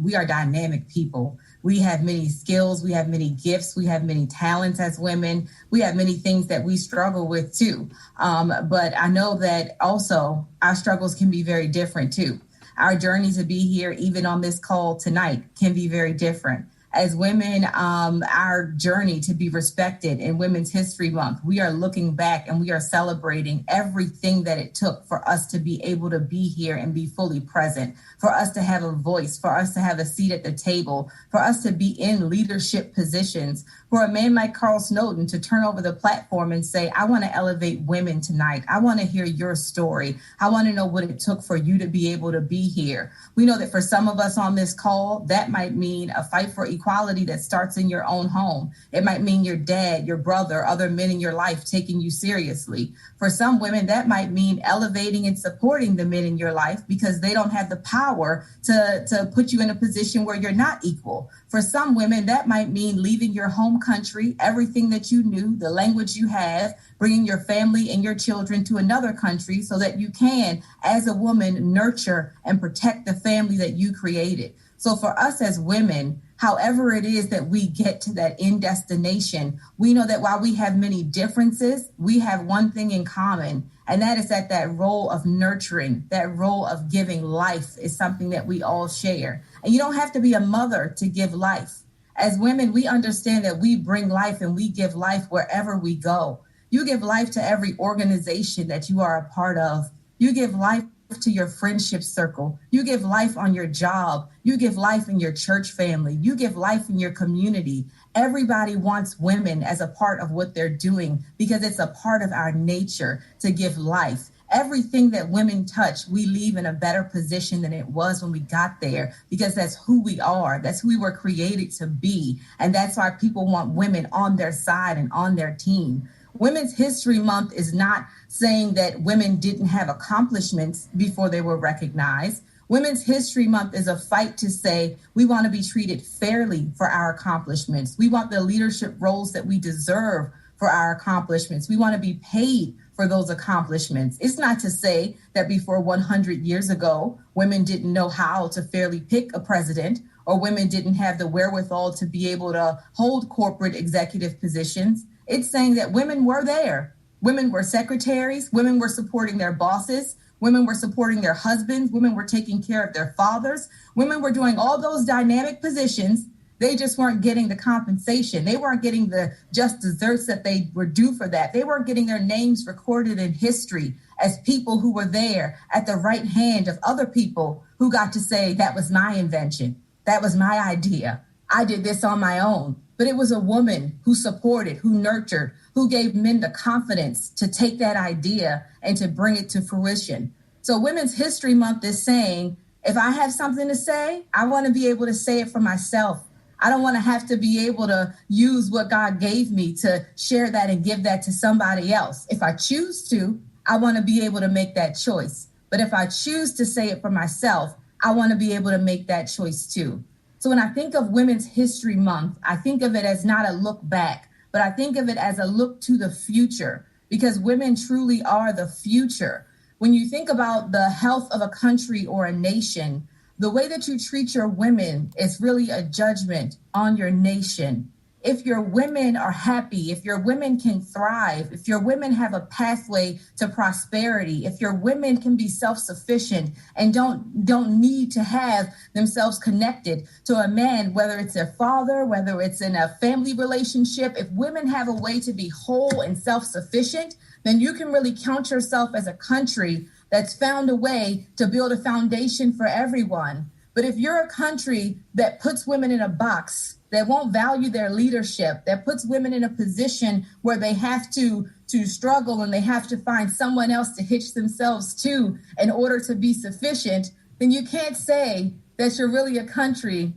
we are dynamic people. We have many skills, we have many gifts, we have many talents as women. We have many things that we struggle with too. But I know that also our struggles can be very different too. Our journey to be here, even on this call tonight, can be very different. As women, our journey to be respected in Women's History Month, we are looking back and we are celebrating everything that it took for us to be able to be here and be fully present, for us to have a voice, for us to have a seat at the table, for us to be in leadership positions, for a man like Carl Snowden to turn over the platform and say, I want to elevate women tonight. I want to hear your story. I want to know what it took for you to be able to be here. We know that for some of us on this call, that might mean a fight for equality that starts in your own home. It might mean your dad, your brother, other men in your life taking you seriously. For some women, that might mean elevating and supporting the men in your life because they don't have the power to put you in a position where you're not equal. For some women, that might mean leaving your home country, everything that you knew, the language you have, bringing your family and your children to another country so that you can, as a woman, nurture and protect the family that you created. So for us as women, however it is that we get to that end destination, we know that while we have many differences, we have one thing in common, and that is that role of nurturing, that role of giving life is something that we all share. And you don't have to be a mother to give life. As women, we understand that we bring life and we give life wherever we go. You give life to every organization that you are a part of. You give life to your friendship circle. You give life on your job. You give life in your church family. You give life in your community. Everybody wants women as a part of what they're doing because it's a part of our nature to give life. Everything that women touch, we leave in a better position than it was when we got there because that's who we are. That's who we were created to be. And that's why people want women on their side and on their team. Women's History Month is not saying that women didn't have accomplishments before they were recognized. Women's History Month is a fight to say we want to be treated fairly for our accomplishments. We want the leadership roles that we deserve for our accomplishments. We want to be paid for those accomplishments. It's not to say that before 100 years ago, women didn't know how to fairly pick a president or women didn't have the wherewithal to be able to hold corporate executive positions. It's saying that women were there. Women were secretaries. Women were supporting their bosses. Women were supporting their husbands. Women were taking care of their fathers. Women were doing all those dynamic positions. They just weren't getting the compensation. They weren't getting the just desserts that they were due for that. They weren't getting their names recorded in history as people who were there at the right hand of other people who got to say, that was my invention. That was my idea. I did this on my own. But it was a woman who supported, who nurtured, who gave men the confidence to take that idea and to bring it to fruition. So Women's History Month is saying, if I have something to say, I want to be able to say it for myself. I don't want to have to be able to use what God gave me to share that and give that to somebody else. If I choose to, I want to be able to make that choice. But if I choose to say it for myself, I want to be able to make that choice too. So when I think of Women's History Month, I think of it as not a look back, but I think of it as a look to the future, because women truly are the future. When you think about the health of a country or a nation, the way that you treat your women is really a judgment on your nation. If your women are happy, if your women can thrive, if your women have a pathway to prosperity, if your women can be self-sufficient and don't need to have themselves connected to a man, whether it's their father, whether it's in a family relationship, if women have a way to be whole and self-sufficient, then you can really count yourself as a country that's found a way to build a foundation for everyone. But if you're a country that puts women in a box, that won't value their leadership, that puts women in a position where they have to struggle and they have to find someone else to hitch themselves to in order to be sufficient, then you can't say that you're really a country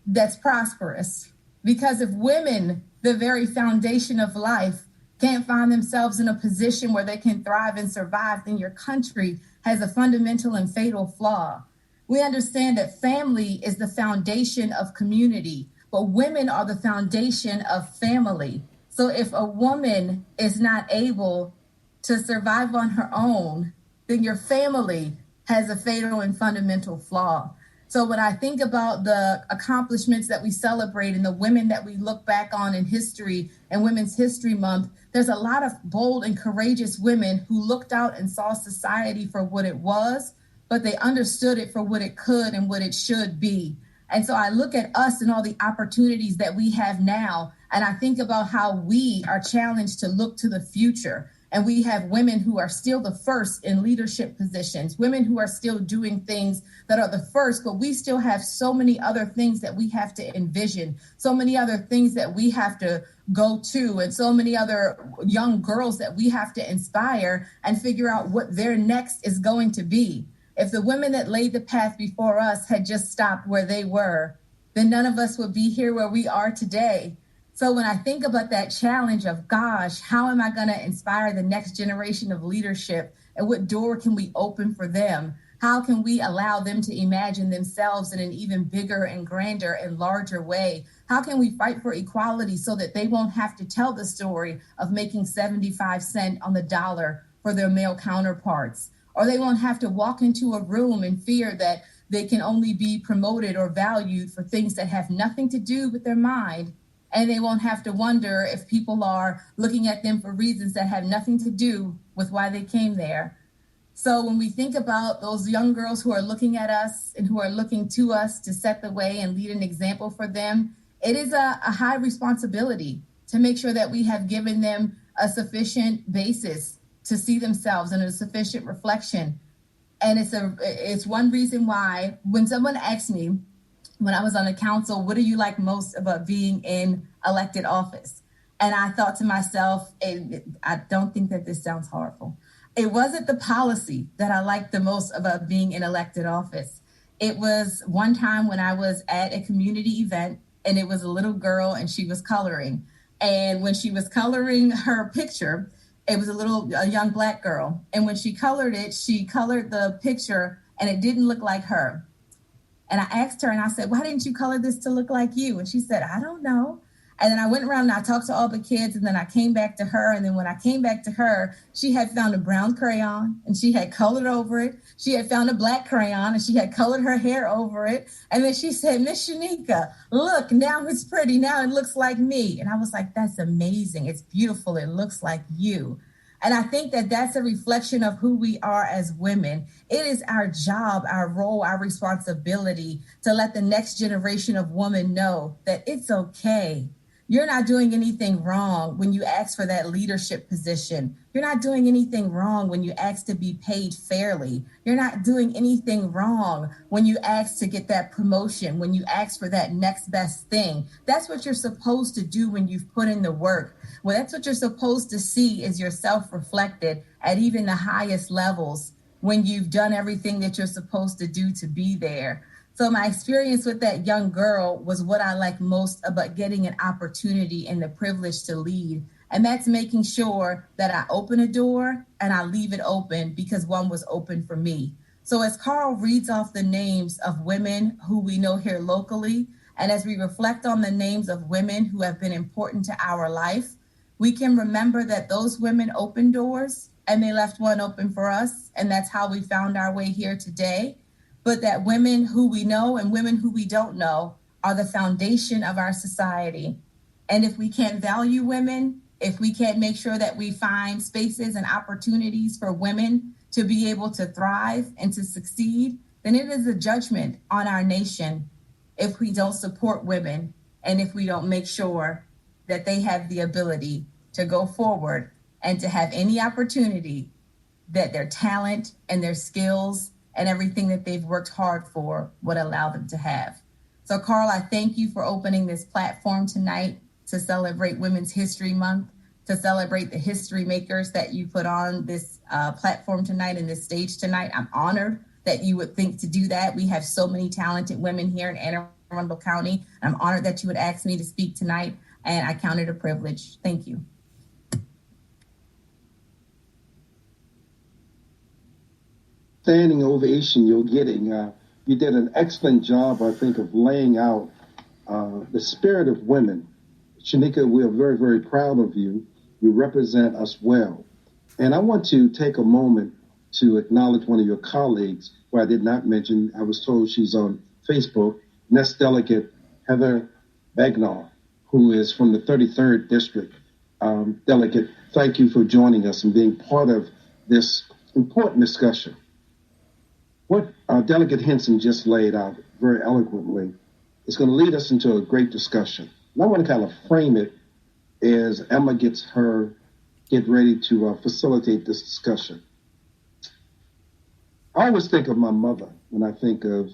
that's prosperous. Because if women, the very foundation of life, can't find themselves in a position where they can thrive and survive, then your country has a fundamental and fatal flaw. We understand that family is the foundation of community, but women are the foundation of family. So if a woman is not able to survive on her own, then your family has a fatal and fundamental flaw. So when I think about the accomplishments that we celebrate and the women that we look back on in history and Women's History Month, there's a lot of bold and courageous women who looked out and saw society for what it was, but they understood it for what it could and what it should be. And so I look at us and all the opportunities that we have now, and I think about how we are challenged to look to the future. And we have women who are still the first in leadership positions, women who are still doing things that are the first, but we still have so many other things that we have to envision, so many other things that we have to go to, and so many other young girls that we have to inspire and figure out what their next is going to be. If the women that laid the path before us had just stopped where they were, then none of us would be here where we are today. So when I think about that challenge of, gosh, how am I going to inspire the next generation of leadership, and what door can we open for them? How can we allow them to imagine themselves in an even bigger and grander and larger way? How can we fight for equality so that they won't have to tell the story of making 75 cents on the dollar for their male counterparts? Or they won't have to walk into a room in fear that they can only be promoted or valued for things that have nothing to do with their mind. And they won't have to wonder if people are looking at them for reasons that have nothing to do with why they came there. So when we think about those young girls who are looking at us and who are looking to us to set the way and lead an example for them, it is a high responsibility to make sure that we have given them a sufficient basis to see themselves and a sufficient reflection. And it's one reason why when someone asked me, when I was on the council, what do you like most about being in elected office? And I thought to myself, I don't think that this sounds horrible. It wasn't the policy that I liked the most about being in elected office. It was one time when I was at a community event, and it was a little girl and she was coloring. And when she was coloring her picture, it was a young Black girl. And when she colored it, she colored the picture and it didn't look like her. And I asked her and I said, why didn't you color this to look like you? And she said, I don't know. And then I went around and I talked to all the kids, and then I came back to her. And then when I came back to her, she had found a brown crayon and she had colored over it. She had found a black crayon and she had colored her hair over it. And then she said, Miss Shanika, look, now it's pretty. Now it looks like me. And I was like, that's amazing. It's beautiful. It looks like you. And I think that that's a reflection of who we are as women. It is our job, our role, our responsibility to let the next generation of women know that it's okay. You're not doing anything wrong when you ask for that leadership position. You're not doing anything wrong when you ask to be paid fairly. You're not doing anything wrong when you ask to get that promotion, when you ask for that next best thing. That's what you're supposed to do when you've put in the work. Well, that's what you're supposed to see is yourself reflected at even the highest levels when you've done everything that you're supposed to do to be there. So my experience with that young girl was what I like most about getting an opportunity and the privilege to lead. And that's making sure that I open a door and I leave it open because one was open for me. So as Carl reads off the names of women who we know here locally, and as we reflect on the names of women who have been important to our life, we can remember that those women opened doors and they left one open for us. And that's how we found our way here today. But that women who we know and women who we don't know are the foundation of our society. And if we can't value women, if we can't make sure that we find spaces and opportunities for women to be able to thrive and to succeed, then it is a judgment on our nation if we don't support women and if we don't make sure that they have the ability to go forward and to have any opportunity that their talent and their skills and everything that they've worked hard for would allow them to have. So, Carl, I thank you for opening this platform tonight to celebrate Women's History Month, to celebrate the history makers that you put on this platform tonight and this stage tonight. I'm honored that you would think to do that. We have so many talented women here in Arundel County. I'm honored that you would ask me to speak tonight, and I count it a privilege. Thank you. Standing ovation you're getting. You did an excellent job, I think, of laying out the spirit of women. Shanika, we are very, very proud of you. You represent us well. And I want to take a moment to acknowledge one of your colleagues who I did not mention. I was told she's on Facebook, and that's Delegate Heather Bagnall, who is from the 33rd District. Delegate, thank you for joining us and being part of this important discussion. What Delegate Henson just laid out very eloquently is going to lead us into a great discussion. And I want to kind of frame it as Emma get ready to facilitate this discussion. I always think of my mother when I think of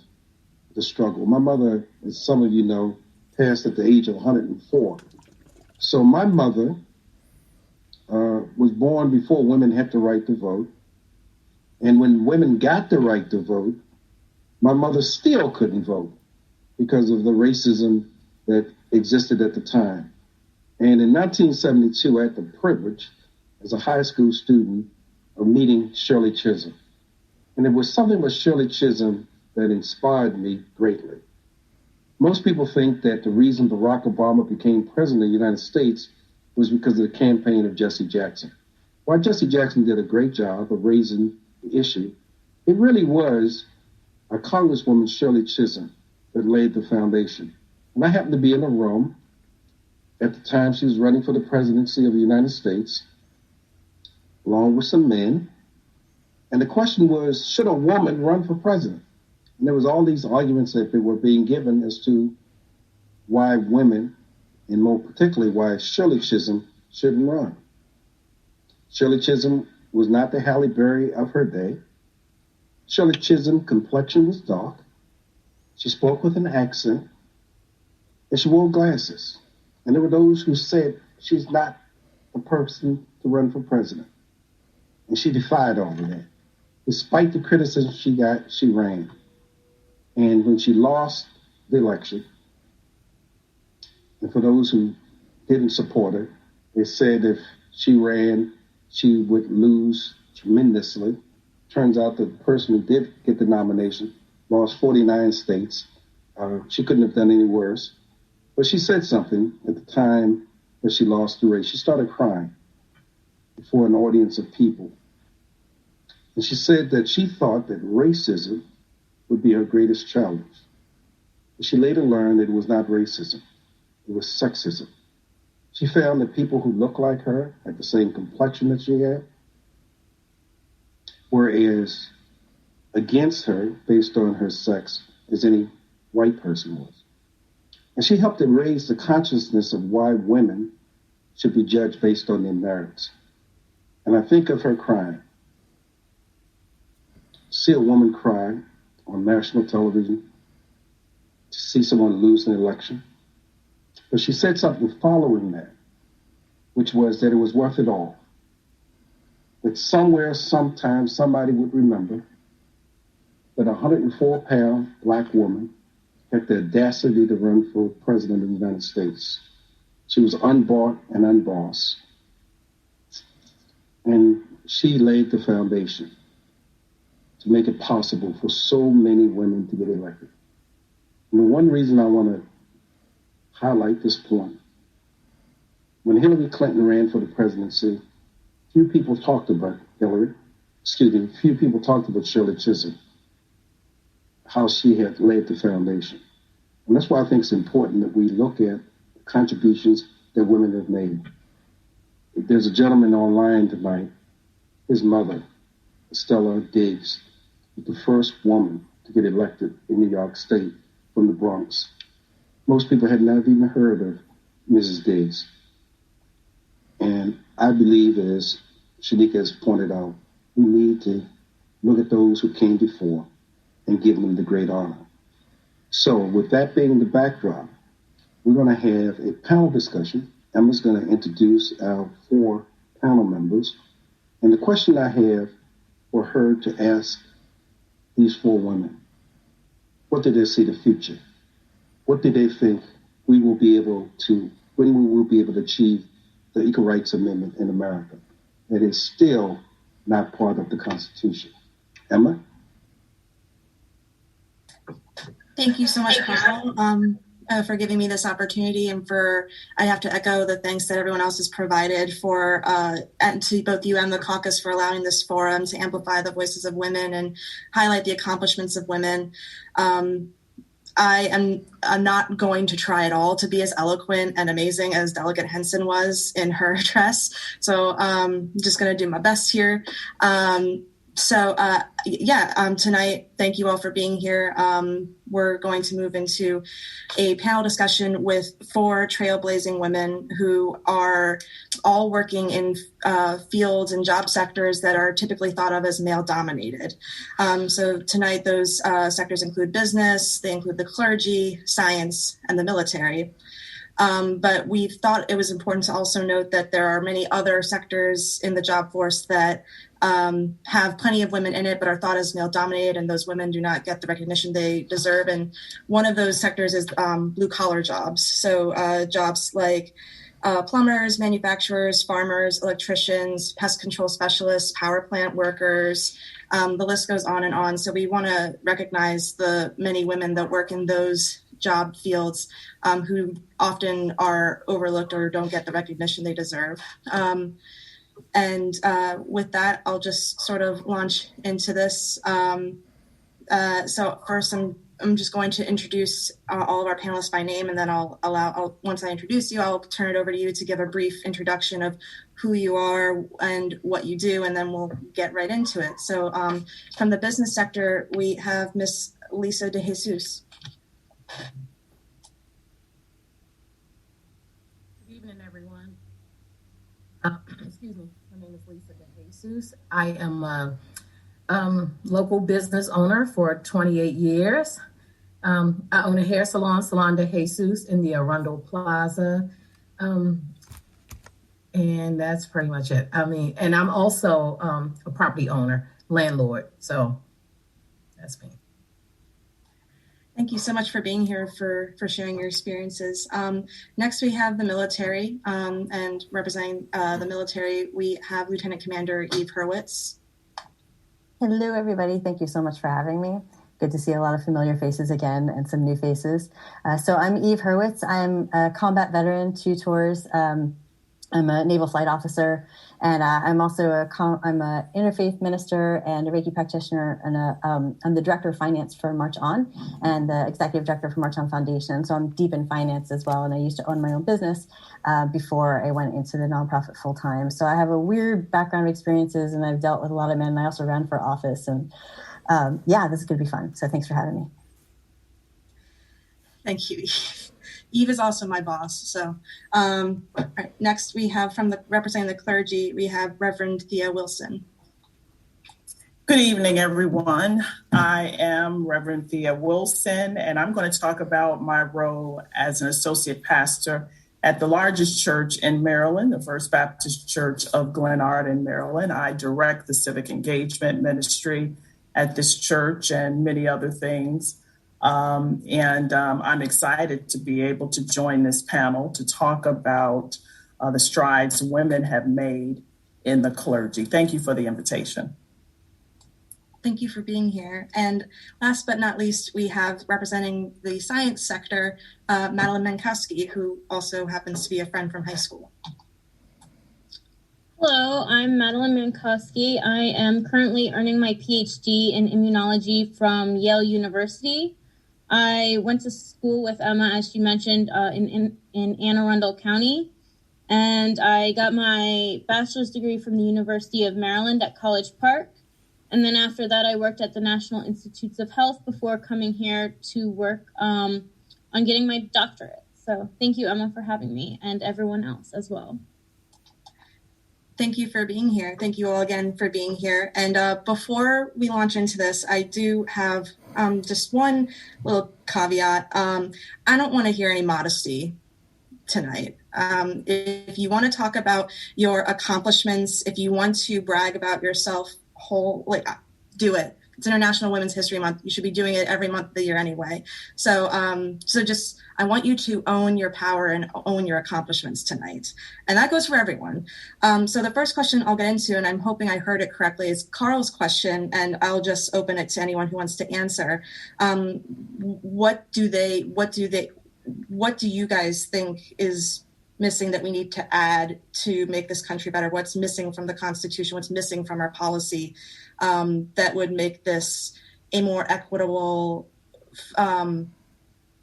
the struggle. My mother, as some of you know, passed at the age of 104. So my mother was born before women had the right to vote. And when women got the right to vote, my mother still couldn't vote because of the racism that existed at the time. And in 1972, I had the privilege as a high school student of meeting Shirley Chisholm. And it was something with Shirley Chisholm that inspired me greatly. Most people think that the reason Barack Obama became president of the United States was because of the campaign of Jesse Jackson. While Jesse Jackson did a great job of raising the issue, it really was a Congresswoman, Shirley Chisholm, that laid the foundation. And I happened to be in a room at the time she was running for the presidency of the United States, along with some men. And the question was, should a woman run for president? And there was all these arguments that were being given as to why women, and more particularly why Shirley Chisholm shouldn't run. Shirley Chisholm was not the Halle Berry of her day. Shirley Chisholm's complexion was dark. She spoke with an accent, and she wore glasses. And there were those who said she's not the person to run for president. And she defied all of that. Despite the criticism she got, she ran. And when she lost the election, and for those who didn't support her, they said if she ran, she would lose tremendously. Turns out that the person who did get the nomination lost 49 states. She couldn't have done any worse. But she said something at the time that she lost the race. She started crying before an audience of people. And she said that she thought that racism would be her greatest challenge. But she later learned that it was not racism. It was sexism. She found that people who looked like her had the same complexion that she had, whereas against her, based on her sex, as any white person was. And she helped to raise the consciousness of why women should be judged based on their merits. And I think of her crying. See a woman cry on national television, to see someone lose an election. But she said something following that, which was that it was worth it all. That somewhere, sometime, somebody would remember that a 104-pound black woman had the audacity to run for president of the United States. She was unbought and unbossed. And she laid the foundation to make it possible for so many women to get elected. And the one reason I want to highlight this point, when Hillary Clinton ran for the presidency, few people talked about Shirley Chisholm, how she had laid the foundation. And that's why I think it's important that we look at the contributions that women have made. There's a gentleman online tonight, his mother, Stella Diggs, was the first woman to get elected in New York State from the Bronx. Most people had never even heard of Mrs. Diggs. And I believe, as Shanika has pointed out, we need to look at those who came before and give them the great honor. So with that being the backdrop, we're going to have a panel discussion. Emma's going to introduce our 4 panel members. And the question I have for her to ask these 4 women, what do they see the future? What do they think when we will be able to achieve the Equal Rights Amendment in America that is still not part of the Constitution? Emma? Thank you so much, Carl, for giving me this opportunity, and I have to echo the thanks that everyone else has provided and to both you and the caucus for allowing this forum to amplify the voices of women and highlight the accomplishments of women. I'm not going to try at all to be as eloquent and amazing as Delegate Henson was in her address. So I'm just going to do my best here. Tonight, thank you all for being here. We're going to move into a panel discussion with 4 trailblazing women who are all working in fields and job sectors that are typically thought of as male-dominated. So tonight, those sectors include business, they include the clergy, science, and the military. But we thought it was important to also note that there are many other sectors in the job force that have plenty of women in it, but are thought as male-dominated, and those women do not get the recognition they deserve. And one of those sectors is blue-collar jobs. So jobs like plumbers, manufacturers, farmers, electricians, pest control specialists, power plant workers. The list goes on and on. So we want to recognize the many women that work in those job fields who often are overlooked or don't get the recognition they deserve. With that, I'll just sort of launch into this. So first, I'm just going to introduce all of our panelists by name, and then once I introduce you, I'll turn it over to you to give a brief introduction of who you are and what you do, and then we'll get right into it. So from the business sector, we have Miss Lisa De Jesus. Good evening, everyone. Excuse me. My name is Lisa De Jesus. I am a local business owner for 28 years. I own a hair salon, Salon De Jesus, in the Arundel Plaza. And that's pretty much it. And I'm also a property owner, landlord. So that's me. Thank you so much for being here, for sharing your experiences. Next, we have the military, and representing the military, we have Lieutenant Commander Eve Herwitz. Hello, everybody. Thank you so much for having me. Good to see a lot of familiar faces again and some new faces. So I'm Eve Herwitz. I'm a combat veteran, 2 tours. I'm a naval flight officer, and I'm also I'm a interfaith minister and a Reiki practitioner, and I'm the director of finance for March On and the executive director for March On Foundation. So I'm deep in finance as well, and I used to own my own business before I went into the nonprofit full time. So I have a weird background of experiences, and I've dealt with a lot of men. And I also ran for office, and this is going to be fun. So thanks for having me. Thank you, Eve. Eve is also my boss. So right, next we have representing the clergy, we have Reverend Thea Wilson. Good evening, everyone. I am Reverend Thea Wilson, and I'm going to talk about my role as an associate pastor at the largest church in Maryland, the First Baptist Church of Glenard in Maryland. I direct the civic engagement ministry at this church and many other things. I'm excited to be able to join this panel to talk about the strides women have made in the clergy. Thank you for the invitation. Thank you for being here. And last but not least, we have representing the science sector, Madeleine Minkowski, who also happens to be a friend from high school. Hello, I'm Madeleine Minkowski. I am currently earning my PhD in immunology from Yale University. I went to school with Emma, as she mentioned, in Anne Arundel County. And I got my bachelor's degree from the University of Maryland at College Park. And then after that, I worked at the National Institutes of Health before coming here to work on getting my doctorate. So thank you, Emma, for having me, and everyone else as well. Thank you for being here. Thank you all again for being here. And before we launch into this, I do have just one little caveat. I don't want to hear any modesty tonight. If you want to talk about your accomplishments, if you want to brag about yourself, do it. It's International Women's History Month. You should be doing it every month of the year anyway. So just, I want you to own your power and own your accomplishments tonight. And that goes for everyone. So the first question I'll get into, and I'm hoping I heard it correctly, is Carl's question, and I'll just open it to anyone who wants to answer. What do you guys think is missing that we need to add to make this country better? What's missing from the Constitution? What's missing from our policy that would make this a more equitable,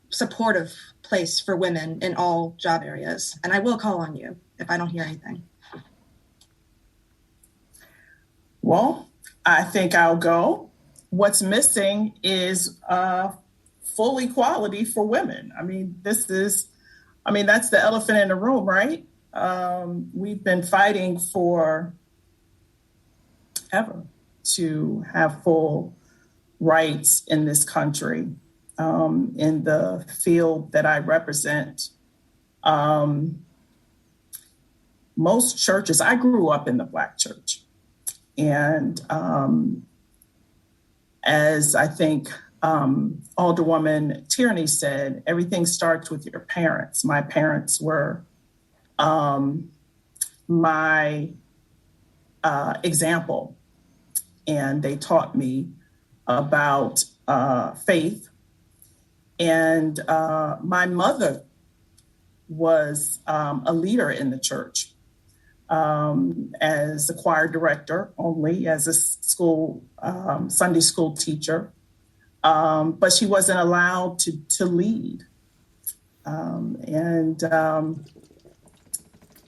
supportive place for women in all job areas? And I will call on you if I don't hear anything. Well, I think I'll go. What's missing is full equality for women. I mean, that's the elephant in the room, right? We've been fighting for ever to have full rights in this country. In the field that I represent, most churches, I grew up in the Black church. And as I think Alderwoman Tierney said, everything starts with your parents. My parents were my example, and they taught me about faith. And my mother was a leader in the church as a choir director only, as a school Sunday school teacher. But she wasn't allowed to lead.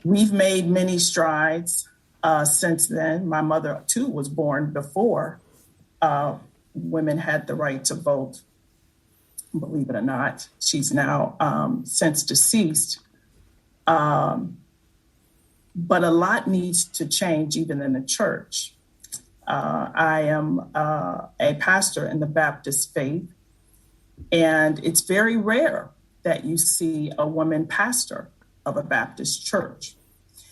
We've made many strides since then. My mother, too, was born before women had the right to vote. Believe it or not, she's now since deceased. But a lot needs to change even in the church. I am a pastor in the Baptist faith, and it's very rare that you see a woman pastor of a Baptist church.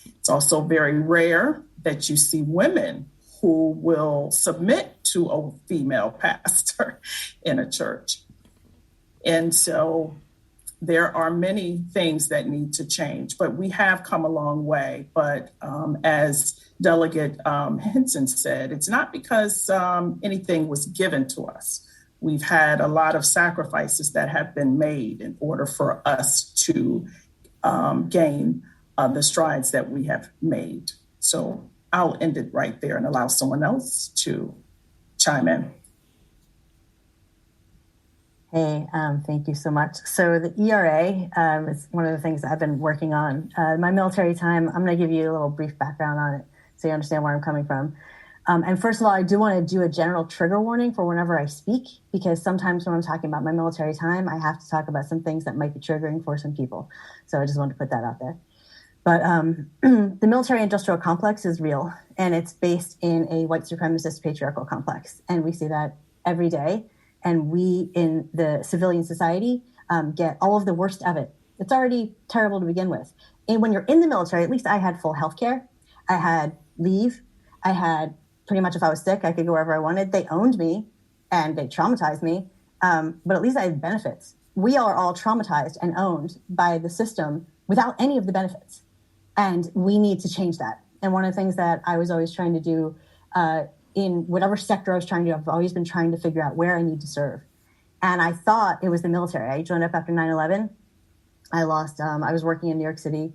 It's also very rare that you see women who will submit to a female pastor in a church. And so there are many things that need to change, but we have come a long way. But as Delegate Henson said, it's not because anything was given to us. We've had a lot of sacrifices that have been made in order for us to gain the strides that we have made. So I'll end it right there and allow someone else to chime in. Hey, thank you so much. So the ERA is one of the things I've been working on. My military time, I'm going to give you a little brief background on it so you understand where I'm coming from. And first of all, I do want to do a general trigger warning for whenever I speak, because sometimes when I'm talking about my military time, I have to talk about some things that might be triggering for some people. So I just wanted to put that out there. But the military industrial complex is real, and it's based in a white supremacist patriarchal complex. And we see that every day. And we in the civilian society get all of the worst of it. It's already terrible to begin with. And when you're in the military, at least I had full health care. I had leave. I had pretty much, if I was sick, I could go wherever I wanted. They owned me and they traumatized me. But at least I had benefits. We are all traumatized and owned by the system without any of the benefits. And we need to change that. And one of the things that I was always trying to do in whatever sector I was trying to do, I've always been trying to figure out where I need to serve. And I thought it was the military. I joined up after 9/11. I was working in New York City,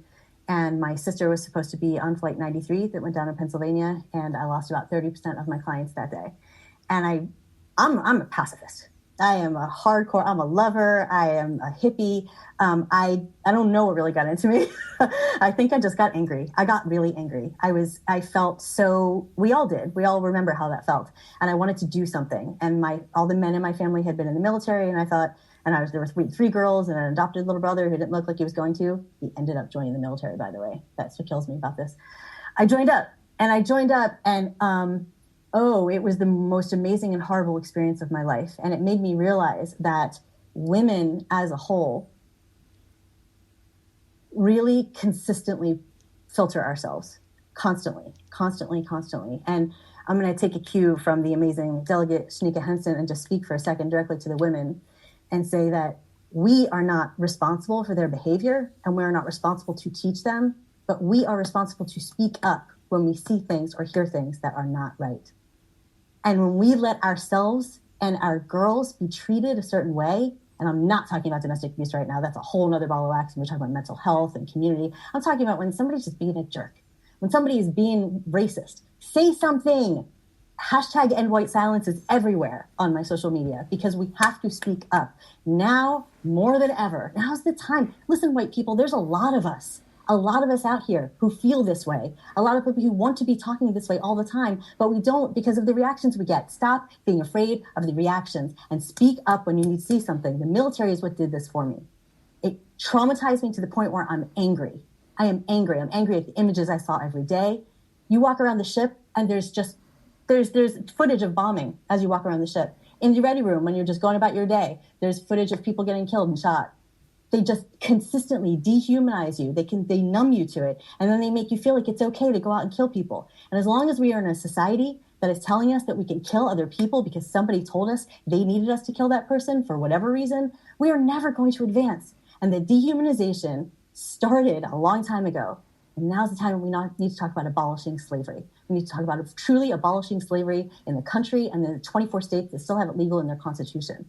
and my sister was supposed to be on Flight 93 that went down in Pennsylvania, and I lost about 30% of my clients that day. And I'm a pacifist. I am a hardcore, I'm a lover, I am a hippie. I don't know what really got into me. I think I just got angry. I got really angry. I felt so, we all did. We all remember how that felt. And I wanted to do something. And all the men in my family had been in the military, and I thought, there were three girls and an adopted little brother who didn't look like he was going to. He ended up joining the military, by the way. That's what kills me about this. I joined up, and it was the most amazing and horrible experience of my life. And it made me realize that women as a whole really consistently filter ourselves constantly. And I'm going to take a cue from the amazing delegate Shanika Henson and just speak for a second directly to the women and say that we are not responsible for their behavior, and we are not responsible to teach them, but we are responsible to speak up when we see things or hear things that are not right. And when we let ourselves and our girls be treated a certain way, and I'm not talking about domestic abuse right now, that's a whole nother ball of wax, and we're talking about mental health and community. I'm talking about when somebody's just being a jerk, when somebody is being racist, say something. Hashtag end white silence is everywhere on my social media because we have to speak up. Now, more than ever, now's the time. Listen, white people, there's a lot of us out here who feel this way. A lot of people who want to be talking this way all the time, but we don't because of the reactions we get. Stop being afraid of the reactions and speak up when you need to see something. The military is what did this for me. It traumatized me to the point where I'm angry. I am angry. I'm angry at the images I saw every day. You walk around the ship and there's footage of bombing as you walk around the ship. In the ready room, when you're just going about your day, there's footage of people getting killed and shot. They just consistently dehumanize you. They numb you to it. And then they make you feel like it's okay to go out and kill people. And as long as we are in a society that is telling us that we can kill other people because somebody told us they needed us to kill that person for whatever reason, we are never going to advance. And the dehumanization started a long time ago. And now's the time when we need to talk about abolishing slavery. We need to talk about truly abolishing slavery in the country and the 24 states that still have it legal in their constitution.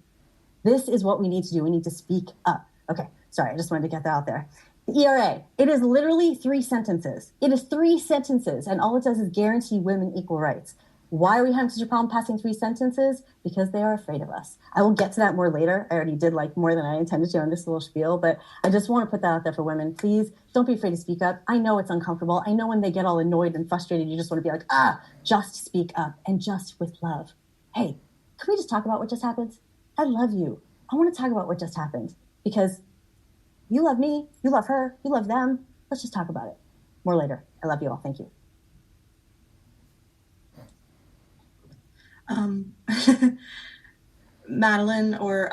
This is what we need to do. We need to speak up. Okay, sorry, I just wanted to get that out there. The ERA, it is literally 3 sentences. It is 3 sentences, and all it does is guarantee women equal rights. Why are we having such a problem passing 3 sentences? Because they are afraid of us. I will get to that more later. I already did more than I intended to on this little spiel, but I just want to put that out there for women. Please don't be afraid to speak up. I know it's uncomfortable. I know when they get all annoyed and frustrated, you just want to be like, just speak up and just with love. Hey, can we just talk about what just happened? I love you. I want to talk about what just happened because you love me, you love her, you love them. Let's just talk about it. More later. I love you all. Thank you. Madeleine or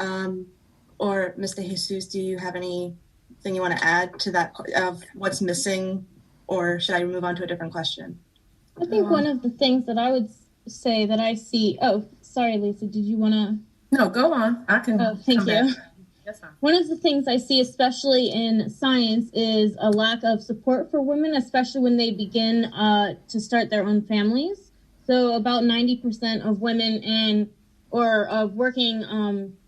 Mr. Jesus, do you have anything you want to add to that of what's missing, or should I move on to a different question? I think one of the things that I would say that I see. Oh, sorry, Lisa. Did you want to? No, go on. I can. Oh, thank you. That's fine. One of the things I see, especially in science, is a lack of support for women, especially when they begin to start their own families. So about 90% of women of working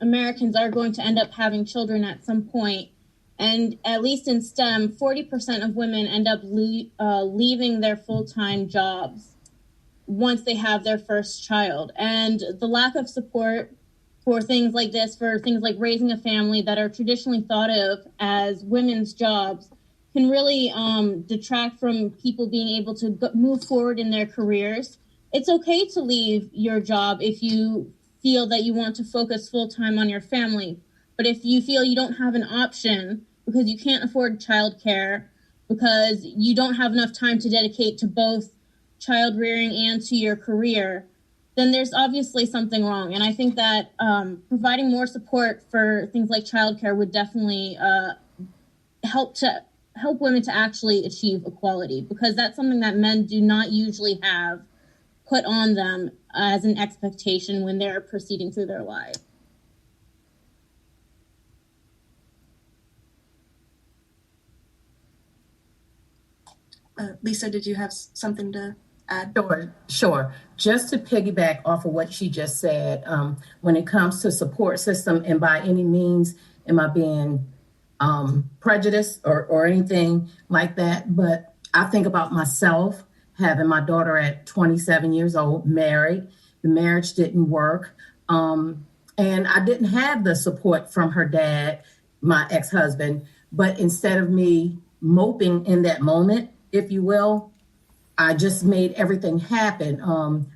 Americans are going to end up having children at some point. And at least in STEM, 40% of women end up leaving their full-time jobs once they have their first child. And the lack of support for things like this, for things like raising a family that are traditionally thought of as women's jobs, can really detract from people being able to move forward in their careers. It's okay to leave your job if you feel that you want to focus full-time on your family. But if you feel you don't have an option because you can't afford childcare, because you don't have enough time to dedicate to both child rearing and to your career, then there's obviously something wrong. And I think that providing more support for things like childcare would definitely help women to actually achieve equality, because that's something that men do not usually have put on them as an expectation when they're proceeding through their lives. Lisa, did you have something to add? Sure. Just to piggyback off of what she just said, when it comes to support system, and by any means am I being prejudiced or anything like that, but I think about myself having my daughter at 27 years old, married. The marriage didn't work. And I didn't have the support from her dad, my ex-husband, but instead of me moping in that moment, if you will, I just made everything happen.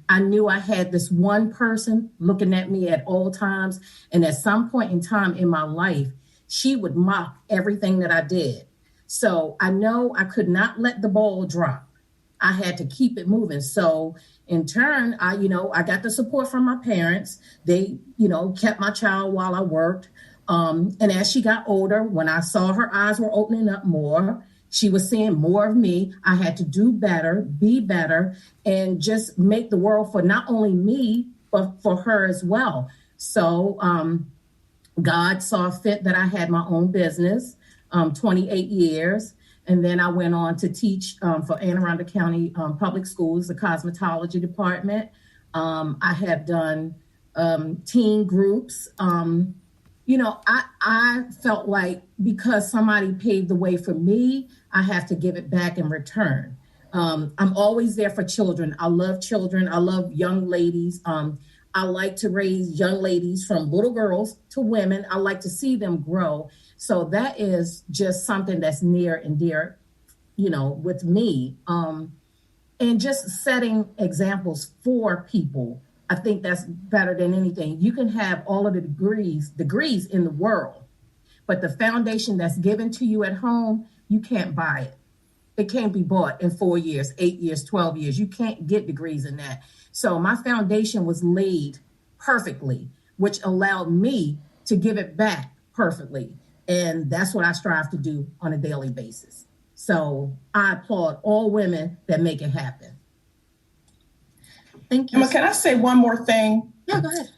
I knew I had this one person looking at me at all times. And at some point in time in my life, she would mock everything that I did. So I know I could not let the ball drop. I had to keep it moving. So in turn, I got the support from my parents. They, kept my child while I worked. And as she got older, when I saw her eyes were opening up more, she was seeing more of me. I had to do better, be better, and just make the world for not only me, but for her as well. So God saw fit that I had my own business, 28 years. And then I went on to teach for Anne Arundel County Public Schools, the cosmetology department. I have done teen groups. I felt like because somebody paved the way for me, I have to give it back in return. I'm always there for children. I love children. I love young ladies. I like to raise young ladies from little girls to women. I like to see them grow. So that is just something that's near and dear, with me. And just setting examples for people. I think that's better than anything. You can have all of the degrees in the world, but the foundation that's given to you at home, you can't buy it. It can't be bought in 4 years, 8 years, 12 years. You can't get degrees in that. So my foundation was laid perfectly, which allowed me to give it back perfectly. And that's what I strive to do on a daily basis. So I applaud all women that make it happen. Thank you. Emma, can I say one more thing? Yeah, go ahead.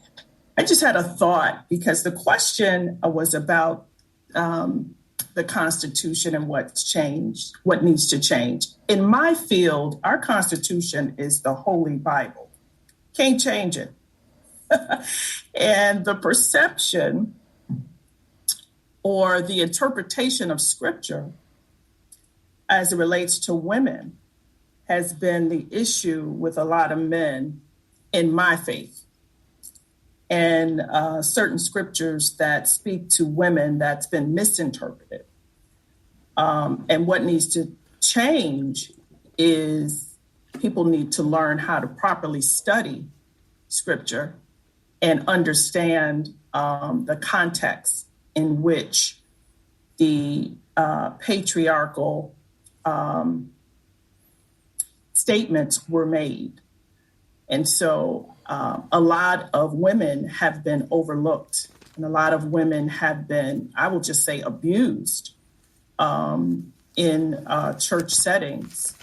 I just had a thought because the question was about the Constitution and what's changed, what needs to change. In my field, our Constitution is the Holy Bible. Can't change it. And the perception or the interpretation of Scripture as it relates to women has been the issue with a lot of men in my faith. And certain scriptures that speak to women that's been misinterpreted. And what needs to change is people need to learn how to properly study Scripture and understand the context in which the patriarchal statements were made. And so a lot of women have been overlooked, and a lot of women have been, I will just say, abused in church settings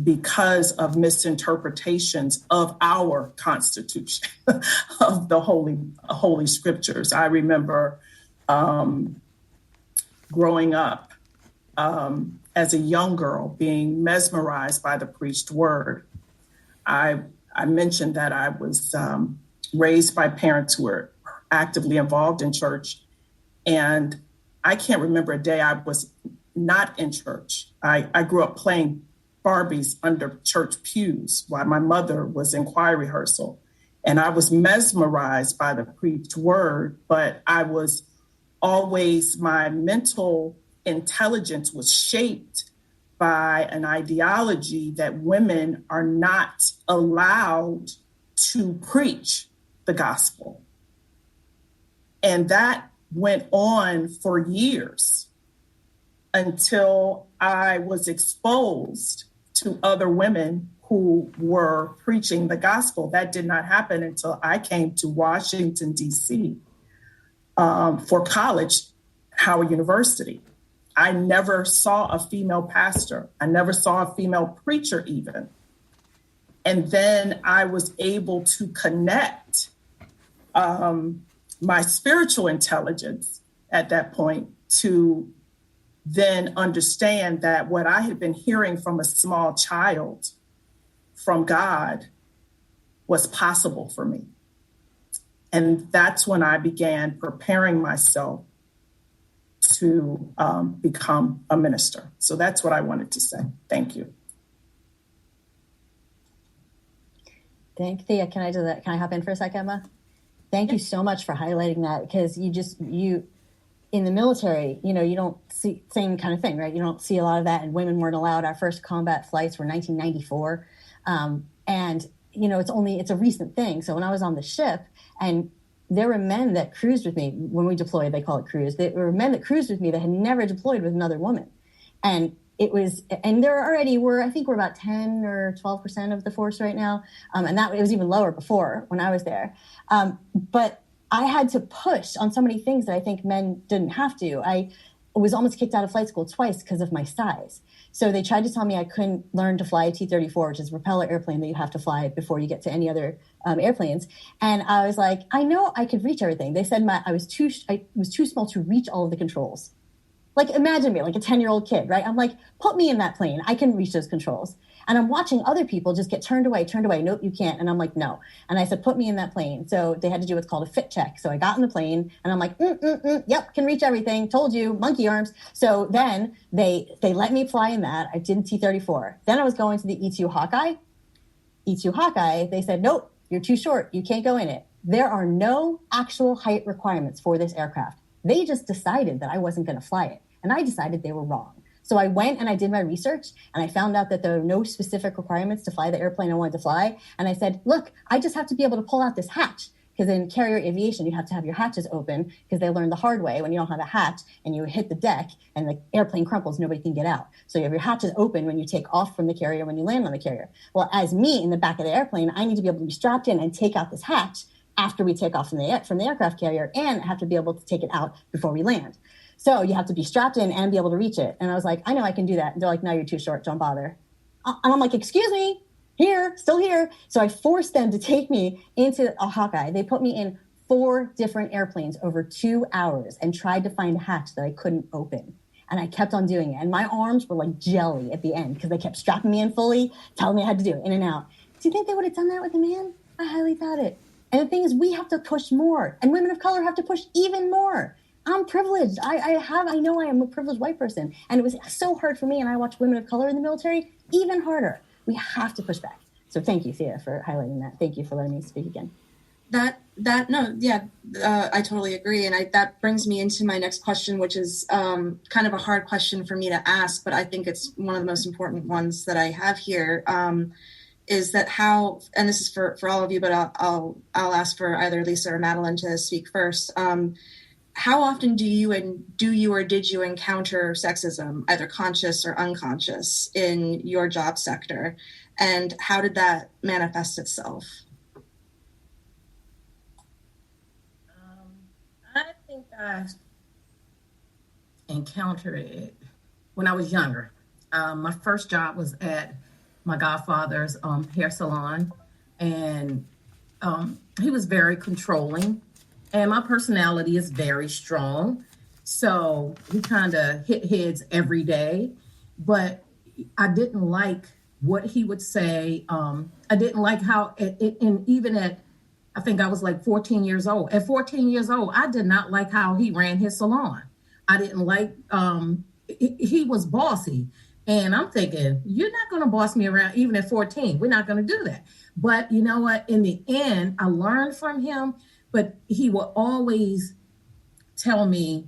because of misinterpretations of our Constitution, of the Holy Scriptures. I remember growing up as a young girl being mesmerized by the preached word. I mentioned that I was raised by parents who were actively involved in church, and I can't remember a day I was not in church. I grew up playing Barbies under church pews while my mother was in choir rehearsal, and I was mesmerized by the preached word, but I was always, my mental intelligence was shaped by an ideology that women are not allowed to preach the gospel. And that went on for years until I was exposed to other women who were preaching the gospel. That did not happen until I came to Washington, D.C. For college, Howard University. I never saw a female pastor. I never saw a female preacher even. And then I was able to connect my spiritual intelligence at that point to then understand that what I had been hearing from a small child from God was possible for me. And that's when I began preparing myself to become a minister. So that's what I wanted to say. Thank you. Thank you. Can I do that? Can I hop in for a second, Emma? Thank you so much for highlighting that, because you in the military, you don't see same kind of thing, right? You don't see a lot of that, and women weren't allowed. Our first combat flights were 1994. And, it's a recent thing. So when I was on the ship, and there were men that cruised with me when we deployed, they call it cruise. There were men that cruised with me that had never deployed with another woman. And there already were, I think we're about 10 or 12% of the force right now. And that it was even lower before when I was there. But I had to push on so many things that I think men didn't have to. I was almost kicked out of flight school twice because of my size. So they tried to tell me I couldn't learn to fly a T-34, which is a propeller airplane that you have to fly before you get to any other airplanes. And I was like, I know I could reach everything. They said I was too small to reach all of the controls. Like, imagine me, like a 10-year-old kid, right? I'm like, put me in that plane. I can reach those controls. And I'm watching other people just get turned away. Nope, you can't. And I'm like, no. And I said, put me in that plane. So they had to do what's called a fit check. So I got in the plane and I'm like, yep, can reach everything. Told you, monkey arms. So then they let me fly in that. I did T-34. Then I was going to the E-2 Hawkeye. E-2 Hawkeye, they said, nope, you're too short. You can't go in it. There are no actual height requirements for this aircraft. They just decided that I wasn't going to fly it. And I decided they were wrong. So I went and I did my research and I found out that there are no specific requirements to fly the airplane I wanted to fly. And I said, look, I just have to be able to pull out this hatch, because in carrier aviation, you have to have your hatches open, because they learned the hard way when you don't have a hatch and you hit the deck and the airplane crumples, nobody can get out. So you have your hatches open when you take off from the carrier, when you land on the carrier. Well, as me in the back of the airplane, I need to be able to be strapped in and take out this hatch after we take off from the aircraft carrier, and have to be able to take it out before we land. So you have to be strapped in and be able to reach it. And I was like, I know I can do that. And they're like, no, you're too short. Don't bother. And I'm like, excuse me, still here. So I forced them to take me into a Hawkeye. They put me in 4 different airplanes over 2 hours and tried to find a hatch that I couldn't open. And I kept on doing it. And my arms were like jelly at the end, because they kept strapping me in fully, telling me I had to do it in and out. Do you think they would have done that with a man? I highly doubt it. And the thing is, we have to push more. And women of color have to push even more. I'm privileged. I know I am a privileged white person. And it was so hard for me. And I watch women of color in the military even harder. We have to push back. So thank you, Thea, for highlighting that. Thank you for letting me speak again. I totally agree. And that brings me into my next question, which is kind of a hard question for me to ask, but I think it's one of the most important ones that I have here, is that how, and this is for all of you, but I'll ask for either Lisa or Madeleine to speak first. How often did you encounter sexism, either conscious or unconscious, in your job sector? And how did that manifest itself? I think I encountered it when I was younger. My first job was at my godfather's hair salon, and he was very controlling. And my personality is very strong. So we kind of hit heads every day. But I didn't like what he would say. I didn't like how, I think I was like 14 years old. At 14 years old, I did not like how he ran his salon. I didn't like, he was bossy. And I'm thinking, you're not going to boss me around even at 14. We're not going to do that. But you know what? In the end, I learned from him. But he will always tell me,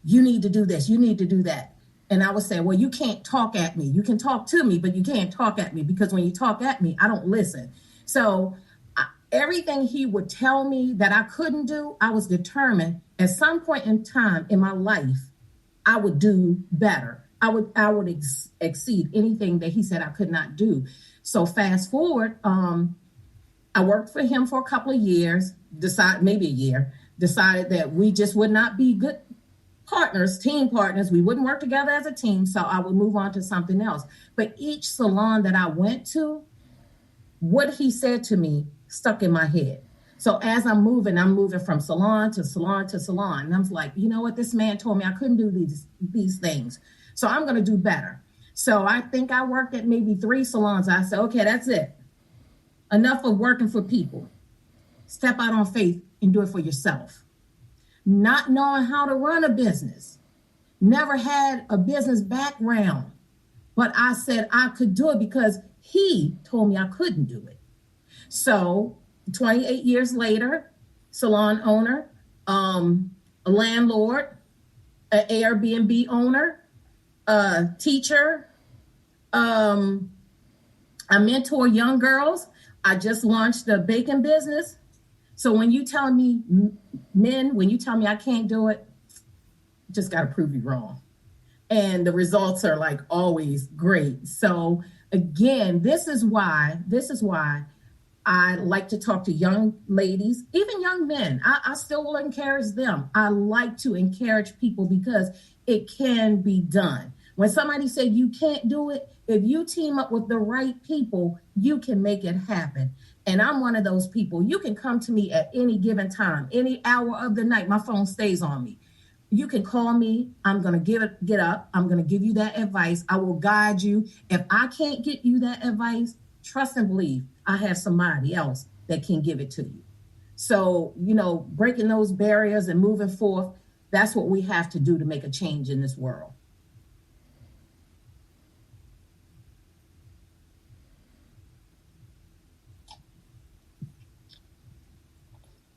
you need to do this, you need to do that. And I would say, well, you can't talk at me. You can talk to me, but you can't talk at me, because when you talk at me, I don't listen. So everything he would tell me that I couldn't do, I was determined at some point in time in my life, I would do better. I would exceed anything that he said I could not do. So fast forward, I worked for him for a couple of years, maybe a year, decided that we just would not be good partners, team partners. We wouldn't work together as a team, so I would move on to something else. But each salon that I went to, what he said to me stuck in my head. So as I'm moving from salon to salon to salon. And I'm like, you know what? This man told me I couldn't do these things. So I'm going to do better. So I think I worked at maybe 3 salons. I said, okay, that's it. Enough of working for people. Step out on faith and do it for yourself. Not knowing how to run a business. Never had a business background. But I said I could do it because he told me I couldn't do it. So 28 years later, salon owner, a landlord, an Airbnb owner, a teacher. I mentor young girls. I just launched a baking business. So when you tell me, men, when you tell me I can't do it, just got to prove you wrong. And the results are like always great. So again, this is why I like to talk to young ladies, even young men. I still will encourage them. I like to encourage people because it can be done. When somebody said you can't do it, if you team up with the right people, you can make it happen. And I'm one of those people. You can come to me at any given time, any hour of the night. My phone stays on me. You can call me. I'm going to get up. I'm going to give you that advice. I will guide you. If I can't get you that advice, trust and believe I have somebody else that can give it to you. So, breaking those barriers and moving forth, that's what we have to do to make a change in this world.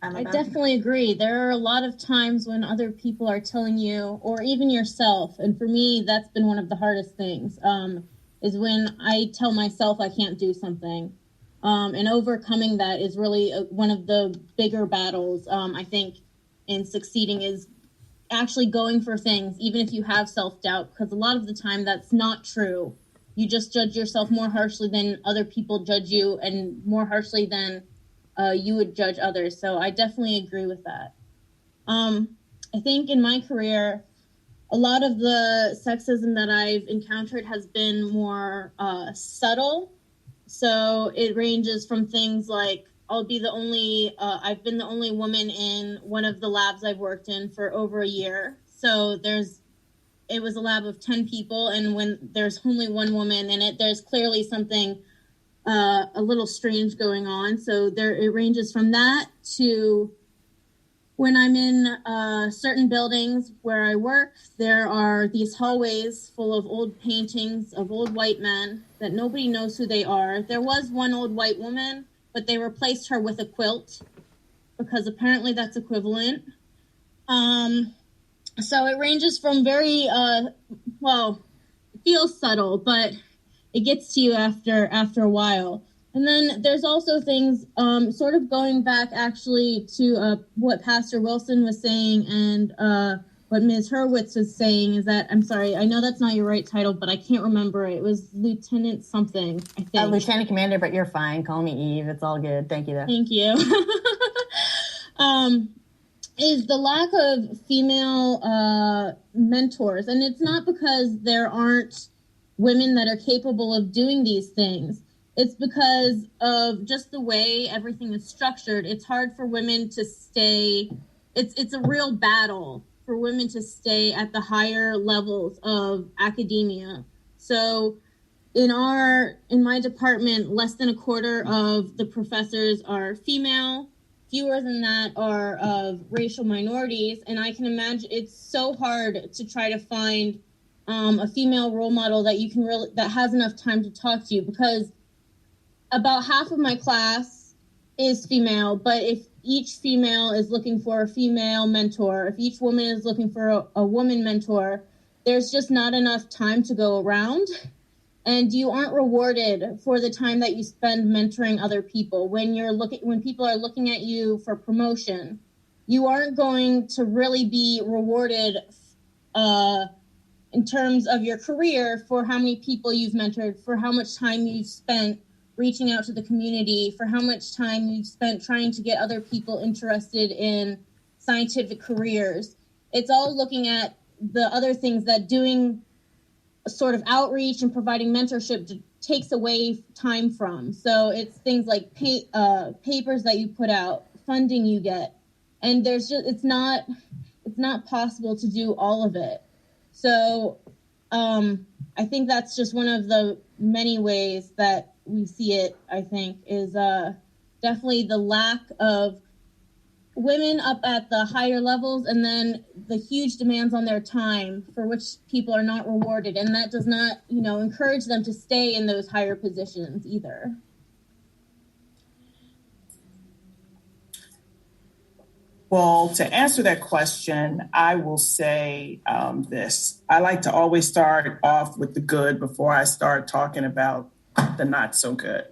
I definitely agree. There are a lot of times when other people are telling you, or even yourself, and for me, that's been one of the hardest things, is when I tell myself I can't do something. And overcoming that is really one of the bigger battles, I think, in succeeding is actually going for things, even if you have self-doubt, because a lot of the time that's not true. You just judge yourself more harshly than other people judge you, and more harshly than you would judge others. So I definitely agree with that. I think in my career, a lot of the sexism that I've encountered has been more subtle. So it ranges from things like I've been the only woman in one of the labs I've worked in for over a year. So it was a lab of 10 people, and when there's only one woman in it, there's clearly something a little strange going on. So it ranges from that to when I'm in certain buildings where I work, there are these hallways full of old paintings of old white men that nobody knows who they are. There was one old white woman, but they replaced her with a quilt because apparently that's equivalent. So it ranges from very, it feels subtle, but it gets to you after a while. And then there's also things sort of going back actually to what Pastor Wilson was saying and what Ms. Herwitz was saying is that, I'm sorry, I know that's not your right title, but I can't remember it. It was Lieutenant something, I think. Lieutenant Commander, but you're fine. Call me Eve. It's all good. Thank you, though. Thank you. Is the lack of female mentors. And it's not because there aren't women that are capable of doing these things. It's because of just the way everything is structured. It's hard for women to stay. It's a real battle for women to stay at the higher levels of academia. So in my department, less than a quarter of the professors are female. Fewer than that are of racial minorities. And I can imagine it's so hard to try to find a female role model that you can that has enough time to talk to you, because about half of my class is female, but if each female is looking for a female mentor, if each woman is looking for a woman mentor, there's just not enough time to go around, and you aren't rewarded for the time that you spend mentoring other people. When people are looking at you for promotion, you aren't going to really be rewarded in terms of your career for how many people you've mentored, for how much time you've spent reaching out to the community, for how much time you've spent trying to get other people interested in scientific careers. It's all looking at the other things that doing a sort of outreach and providing mentorship takes away time from. So it's things like papers that you put out, funding you get. And there's just, it's not possible to do all of it. So I think that's just one of the many ways that we see it, I think, is definitely the lack of women up at the higher levels, and then the huge demands on their time for which people are not rewarded. And that does not, encourage them to stay in those higher positions either. Well, to answer that question, I will say this. I like to always start off with the good before I start talking about the not so good.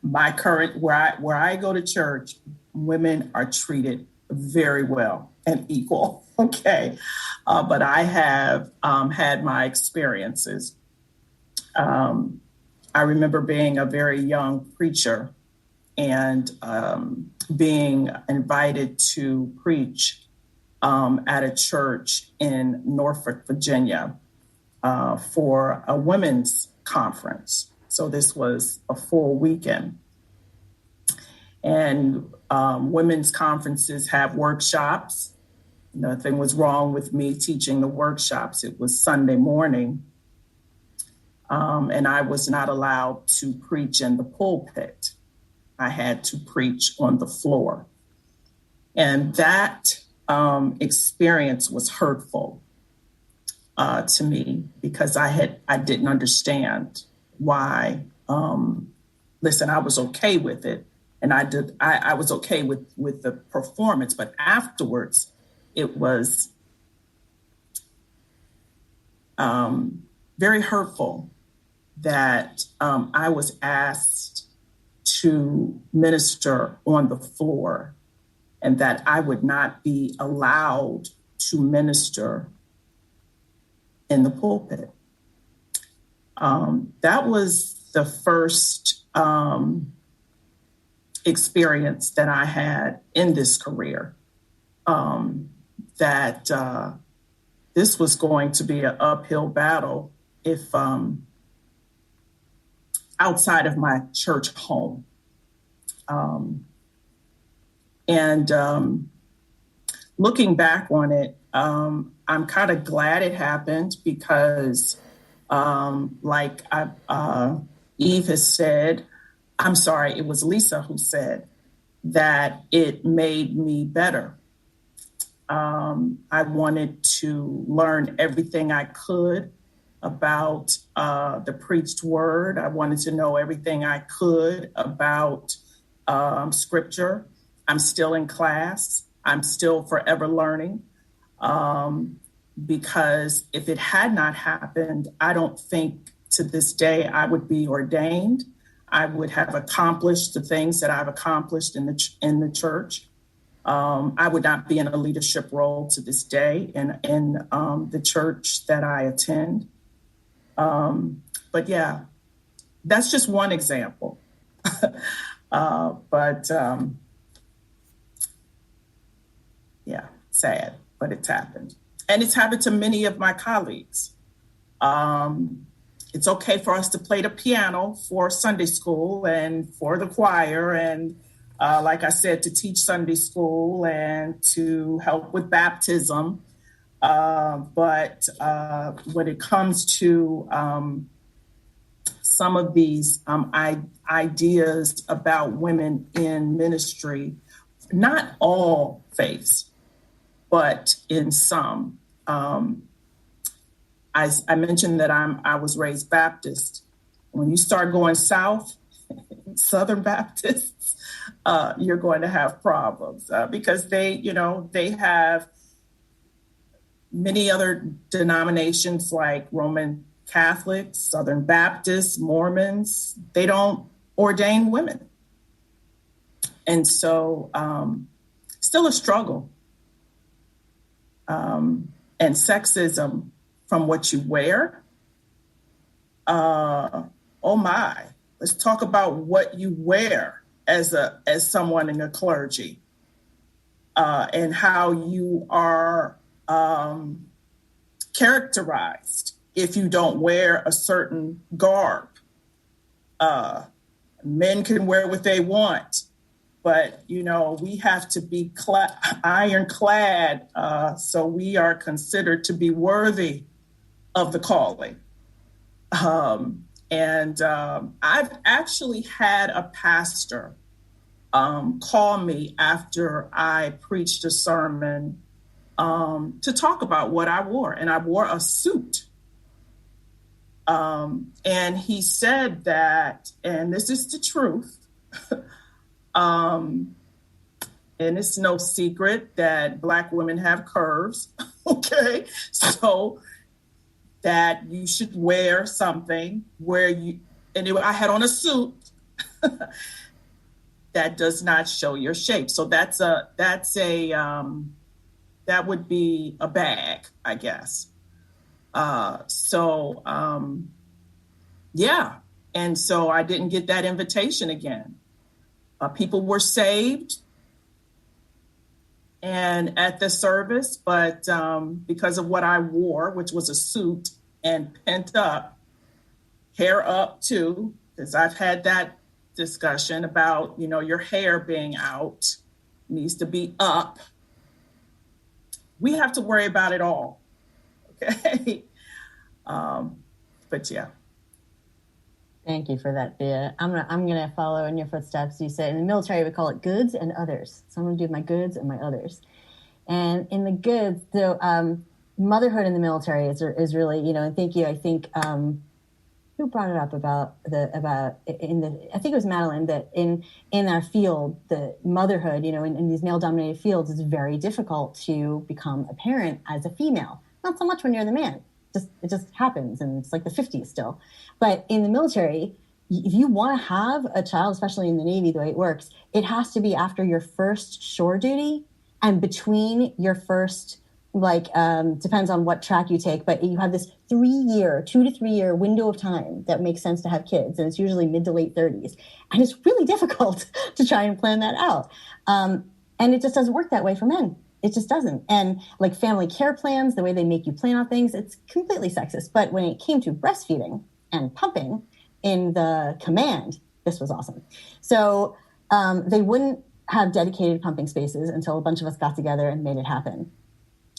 My current, where I go to church, women are treated very well and equal, okay? But I have had my experiences. I remember being a very young preacher and being invited to preach at a church in Norfolk, Virginia, for a women's conference. So this was a full weekend. And women's conferences have workshops. Nothing was wrong with me teaching the workshops. It was Sunday morning. And I was not allowed to preach in the pulpit. I had to preach on the floor. And that experience was hurtful to me because I didn't understand why. Listen, I was okay with it. And I was okay with the performance, but afterwards it was very hurtful that I was asked to minister on the floor and that I would not be allowed to minister in the pulpit. That was the first experience that I had in this career, that this was going to be an uphill battle if outside of my church home. Looking back on it, I'm kind of glad it happened because like Eve has said, I'm sorry, it was Lisa who said that it made me better. I wanted to learn everything I could about the preached word. I wanted to know everything I could about scripture. I'm still in class. I'm still forever learning because if it had not happened, I don't think to this day I would be ordained. I would have accomplished the things that I've accomplished in the church. I would not be in a leadership role to this day in the church that I attend. But yeah, that's just one example. Yeah, sad, but it's happened. And it's happened to many of my colleagues. It's okay for us to play the piano for Sunday school and for the choir and like I said, to teach Sunday school and to help with baptism. But when it comes to some of these ideas about women in ministry, not all faiths, but in some, I mentioned that I was raised Baptist. When you start going south, Southern Baptists, you're going to have problems because they have many other denominations like Roman Catholics, Southern Baptists, Mormons. They don't ordain women. And so still a struggle. And sexism from what you wear. Oh my, let's talk about what you wear as someone in the clergy and how you are characterized if you don't wear a certain garb. Men can wear what they want. but, you know, we have to be ironclad, so we are considered to be worthy of the calling. I've actually had a pastor call me after I preached a sermon to talk about what I wore, and I wore a suit. And he said that, and this is the truth, and it's no secret that Black women have curves, okay? So that you should wear something where you, I had on a suit that does not show your shape. So that would be a bag, I guess. Yeah. And so I didn't get that invitation again. People were saved and at the service, but because of what I wore, which was a suit and pent up, hair up too, because I've had that discussion about, you know, your hair being out, needs to be up. We have to worry about it all. Okay. But yeah. Thank you for that, Thea. I'm gonna follow in your footsteps. You said in the military we call it goods and others. So I'm gonna do my goods and my others. And in the goods, so motherhood in the military is really, you know, and thank you. I think who brought it up I think it was Madeleine, that in our field, the motherhood, you know, in these male dominated fields, it's very difficult to become a parent as a female. Not so much when you're the man. It just happens, and it's like the 50s still. But in the military, if you want to have a child, especially in the Navy, the way it works, it has to be after your first shore duty and between your first, depends on what track you take, but you have this 2 to 3 year window of time that makes sense to have kids. And it's usually mid to late 30s. And it's really difficult to try and plan that out. And it just doesn't work that way for men. It just doesn't. And like family care plans, the way they make you plan on things, it's completely sexist. But when it came to breastfeeding and pumping in the command, this was awesome. So they wouldn't have dedicated pumping spaces until a bunch of us got together and made it happen.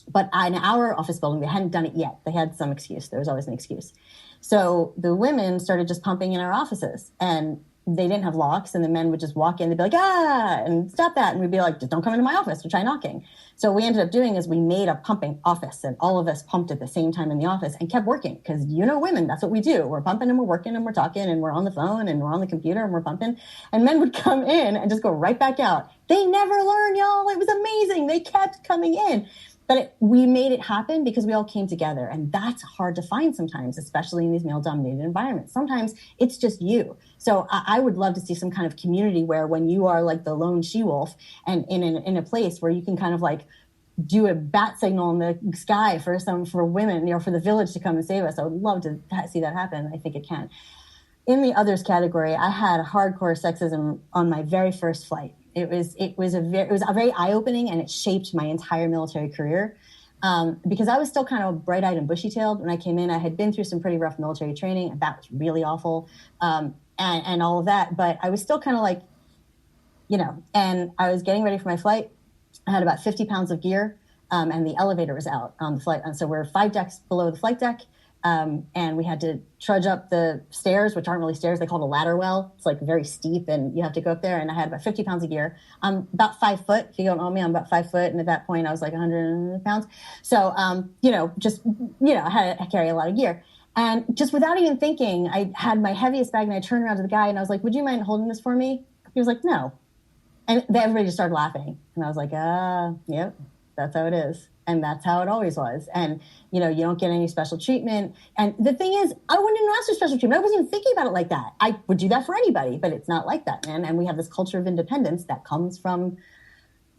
But in our office building, they hadn't done it yet. They had some excuse. There was always an excuse. So the women started just pumping in our offices, and they didn't have locks, and the men would just walk in. They'd be like, and stop that. And we'd be like, just don't come into my office or try knocking. So what we ended up doing is we made a pumping office, and all of us pumped at the same time in the office and kept working. Because, you know, women, that's what we do. We're pumping and we're working and we're talking and we're on the phone and we're on the computer and we're pumping. And men would come in and just go right back out. They never learn, y'all. It was amazing. They kept coming in. But we made it happen because we all came together. And that's hard to find sometimes, especially in these male-dominated environments. Sometimes it's just you. So I would love to see some kind of community where when you are like the lone she-wolf and in a place where you can kind of like do a bat signal in the sky for women, you know, for the village to come and save us. I would love to see that happen. I think it can. In the others category, I had hardcore sexism on my very first flight. It was a very eye-opening, and it shaped my entire military career because I was still kind of bright-eyed and bushy-tailed when I came in. I had been through some pretty rough military training, and that was really awful, and all of that. But I was still kind of like, you know, and I was getting ready for my flight. I had about 50 pounds of gear, and the elevator was out on the flight. And so we're 5 decks below the flight deck. And we had to trudge up the stairs, which aren't really stairs. They call it a ladder well. It's like very steep and you have to go up there. And I had about 50 pounds of gear. I'm about 5 foot. If you don't know me, I'm about 5 foot. And at that point I was like 100 pounds. So, I had to carry a lot of gear. And just without even thinking, I had my heaviest bag and I turned around to the guy and I was like, would you mind holding this for me? He was like, no. And everybody just started laughing. And I was like, yep, that's how it is. And that's how it always was. And, you know, you don't get any special treatment. And the thing is, I wouldn't even ask for special treatment. I wasn't even thinking about it like that. I would do that for anybody, but it's not like that, man. And we have this culture of independence that comes from.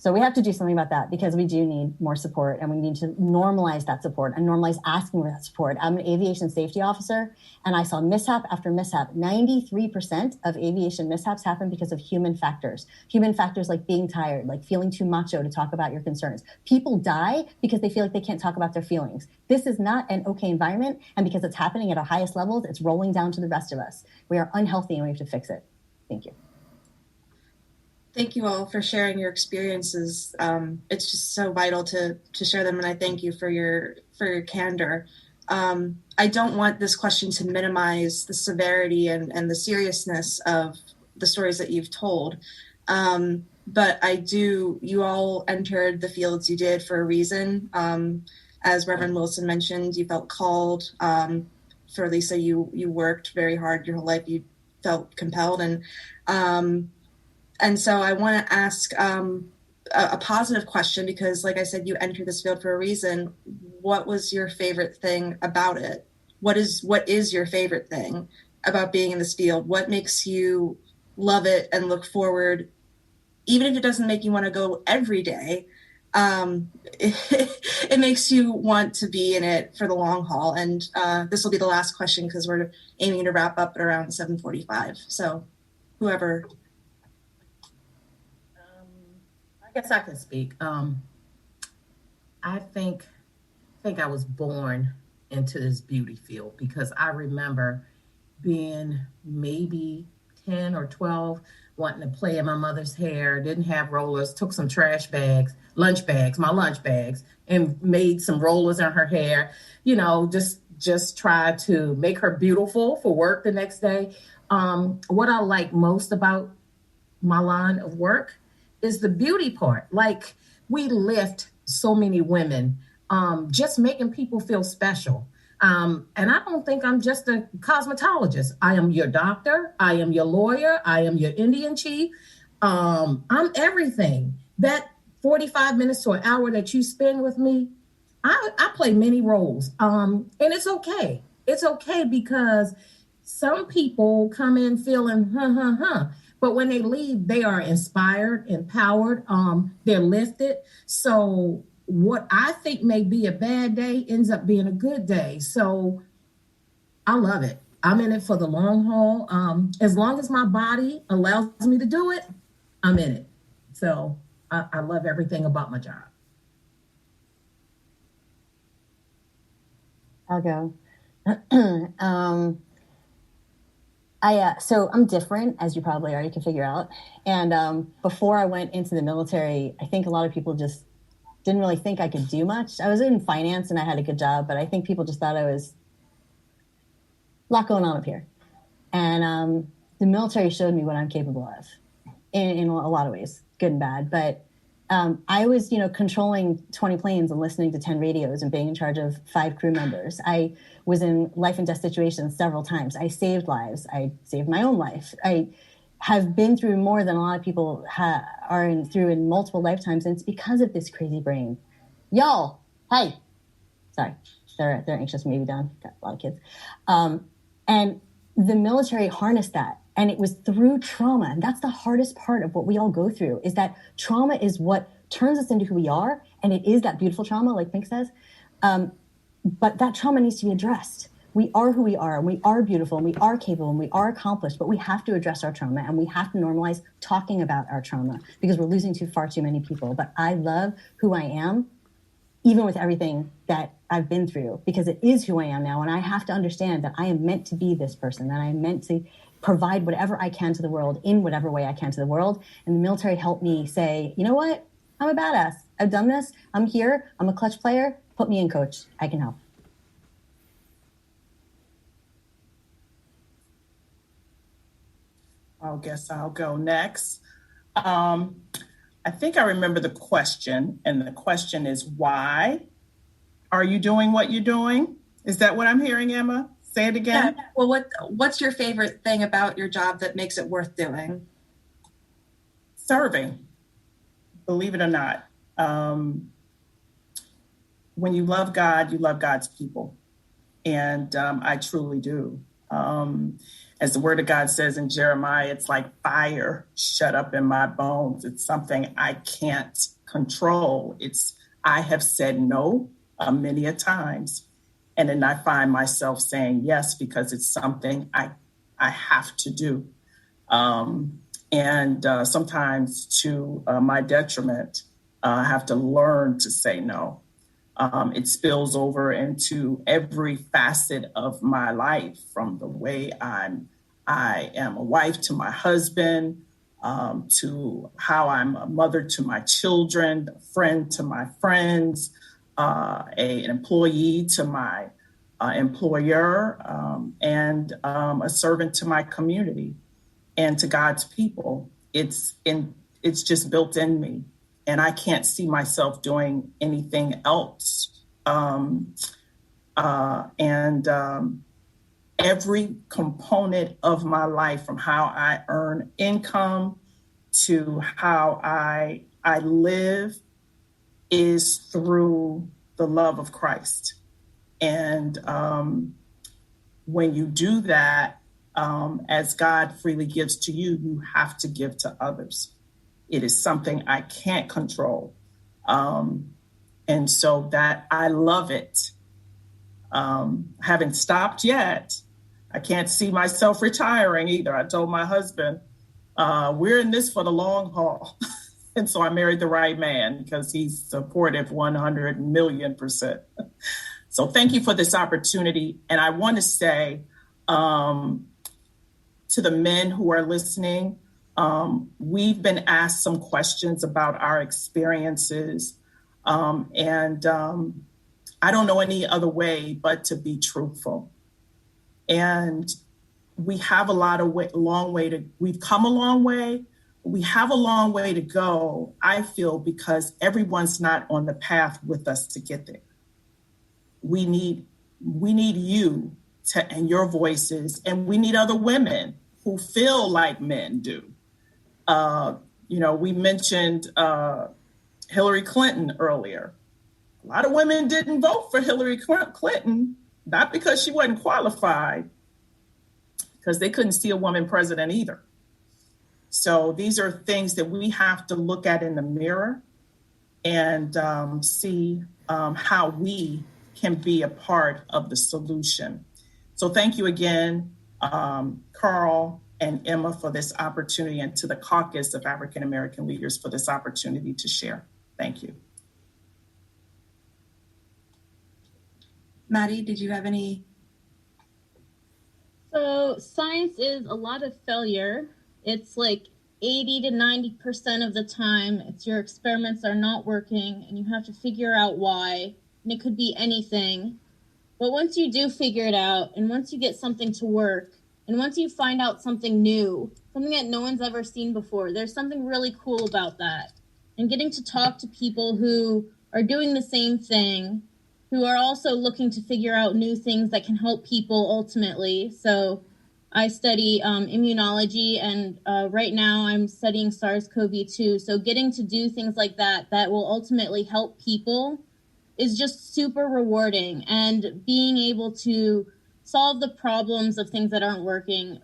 So we have to do something about that because we do need more support and we need to normalize that support and normalize asking for that support. I'm an aviation safety officer and I saw mishap after mishap. 93% of aviation mishaps happen because of human factors. Human factors like being tired, like feeling too macho to talk about your concerns. People die because they feel like they can't talk about their feelings. This is not an okay environment. And because it's happening at our highest levels, it's rolling down to the rest of us. We are unhealthy and we have to fix it. Thank you. Thank you all for sharing your experiences. It's just so vital to share them, and I thank you for your candor. I don't want this question to minimize the severity and the seriousness of the stories that you've told. But you all entered the fields you did for a reason. As Reverend Wilson mentioned, you felt called. For Lisa, you worked very hard your whole life. You felt compelled. And so I want to ask a positive question, because like I said, you entered this field for a reason. What was your favorite thing about it? What is your favorite thing about being in this field? What makes you love it and look forward, even if it doesn't make you want to go every day? It makes you want to be in it for the long haul. And this will be the last question, because we're aiming to wrap up at around 7:45. So whoever. I guess I can speak. I think I was born into this beauty field, because I remember being maybe 10 or 12, wanting to play in my mother's hair, didn't have rollers, took some my lunch bags, and made some rollers in her hair, just try to make her beautiful for work the next day. What I like most about my line of work is the beauty part. Like, we lift so many women, just making people feel special. And I don't think I'm just a cosmetologist. I am your doctor. I am your lawyer. I am your Indian chief. I'm everything. That 45 minutes to an hour that you spend with me, I play many roles. And it's okay. It's okay, because some people come in feeling, but when they leave, they are inspired, empowered, they're lifted. So what I think may be a bad day ends up being a good day. So I love it. I'm in it for the long haul. As long as my body allows me to do it, I'm in it. So I love everything about my job. I'll go. So I'm different, as you probably already can figure out. And before I went into the military, I think a lot of people just didn't really think I could do much. I was in finance and I had a good job, but I think people just thought I was a lot going on up here. And the military showed me what I'm capable of in a lot of ways, good and bad. But I was, controlling 20 planes and listening to 10 radios and being in charge of 5 crew members. I was in life and death situations several times. I saved lives. I saved my own life. I have been through more than a lot of people are through in multiple lifetimes, and it's because of this crazy brain. Y'all, hey, sorry, they're anxious, maybe down. Got a lot of kids, and the military harnessed that. And it was through trauma. And that's the hardest part of what we all go through, is that trauma is what turns us into who we are. And it is that beautiful trauma, like Pink says. But that trauma needs to be addressed. We are who we are, and we are beautiful, and we are capable, and we are accomplished. But we have to address our trauma, and we have to normalize talking about our trauma, because we're losing far too many people. But I love who I am, even with everything that I've been through, because it is who I am now. And I have to understand that I am meant to be this person, that I am meant to provide whatever I can to the world in whatever way I can to the world. And the military helped me say, you know what? I'm a badass. I've done this. I'm here. I'm a clutch player. Put me in, coach. I can help. I guess I'll go next. I think I remember the question, and the question is, why are you doing what you're doing? Is that what I'm hearing, Emma? Say it again. Yeah. Well, what's your favorite thing about your job that makes it worth doing? Serving. Believe it or not. When you love God, you love God's people. And I truly do. As the word of God says in Jeremiah, it's like fire shut up in my bones. It's something I can't control. I have said no many a times. And then I find myself saying yes, because it's something I have to do. And sometimes to my detriment, I have to learn to say no. It spills over into every facet of my life, from the way I am a wife to my husband, to how I'm a mother to my children, a friend to my friends, an employee to my employer, and a servant to my community and to God's people. It's just built in me, and I can't see myself doing anything else. Every component of my life, from how I earn income to how I live, is through the love of Christ. And when you do that, as God freely gives to you, you have to give to others. It is something I can't control. And so that I love it. Haven't stopped yet. I can't see myself retiring either. I told my husband, we're in this for the long haul. And so I married the right man because he's supportive 100 million %. So thank you for this opportunity. And I want to say to the men who are listening, we've been asked some questions about our experiences. And I don't know any other way but to be truthful. And we have we've come a long way. We have a long way to go, I feel, because everyone's not on the path with us to get there. We need you and your voices, and we need other women who feel like men do. We mentioned Hillary Clinton earlier. A lot of women didn't vote for Hillary Clinton, not because she wasn't qualified, because they couldn't see a woman president either. So these are things that we have to look at in the mirror and see how we can be a part of the solution. So thank you again, Carl and Emma, for this opportunity, and to the Caucus of African American Leaders for this opportunity to share. Thank you. Maddie, did you have any? So science is a lot of failure. It's like 80 to 90% of the time, it's your experiments are not working and you have to figure out why. And it could be anything. But once you do figure it out, and once you get something to work, and once you find out something new, something that no one's ever seen before, there's something really cool about that. And getting to talk to people who are doing the same thing, who are also looking to figure out new things that can help people ultimately. So I study immunology, and right now I'm studying SARS-CoV-2. So getting to do things like that will ultimately help people is just super rewarding. And being able to solve the problems of things that aren't working,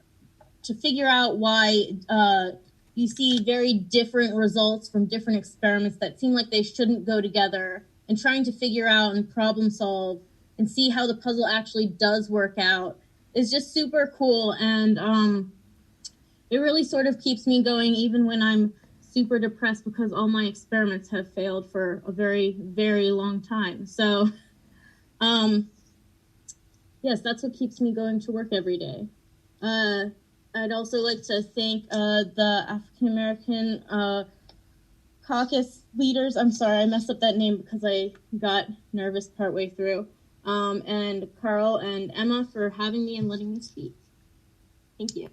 to figure out why you see very different results from different experiments that seem like they shouldn't go together, and trying to figure out and problem solve and see how the puzzle actually does work out is just super cool. And it really sort of keeps me going even when I'm super depressed, because all my experiments have failed for a very, very long time. So yes, that's what keeps me going to work every day. I'd also like to thank the African American Caucus leaders. I'm sorry, I messed up that name because I got nervous partway through. And Carl and Emma for having me and letting me speak. Thank you.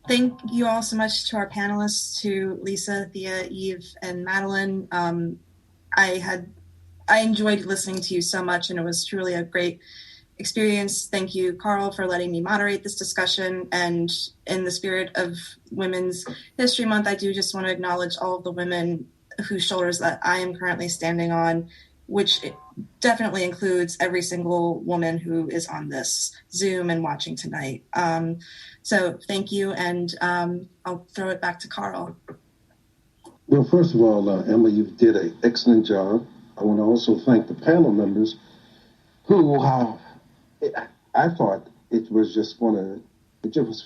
Thank you all so much to our panelists, to Lisa, Thea, Eve, and Madeleine. I enjoyed listening to you so much, and it was truly a great experience. Thank you, Carl, for letting me moderate this discussion. And in the spirit of Women's History Month, I do just want to acknowledge all of the women whose shoulders that I am currently standing on, which definitely includes every single woman who is on this Zoom and watching tonight. So thank you, and I'll throw it back to Carl. Well, first of all, Emma, you did an excellent job. I want to also thank the panel members who, I thought it was just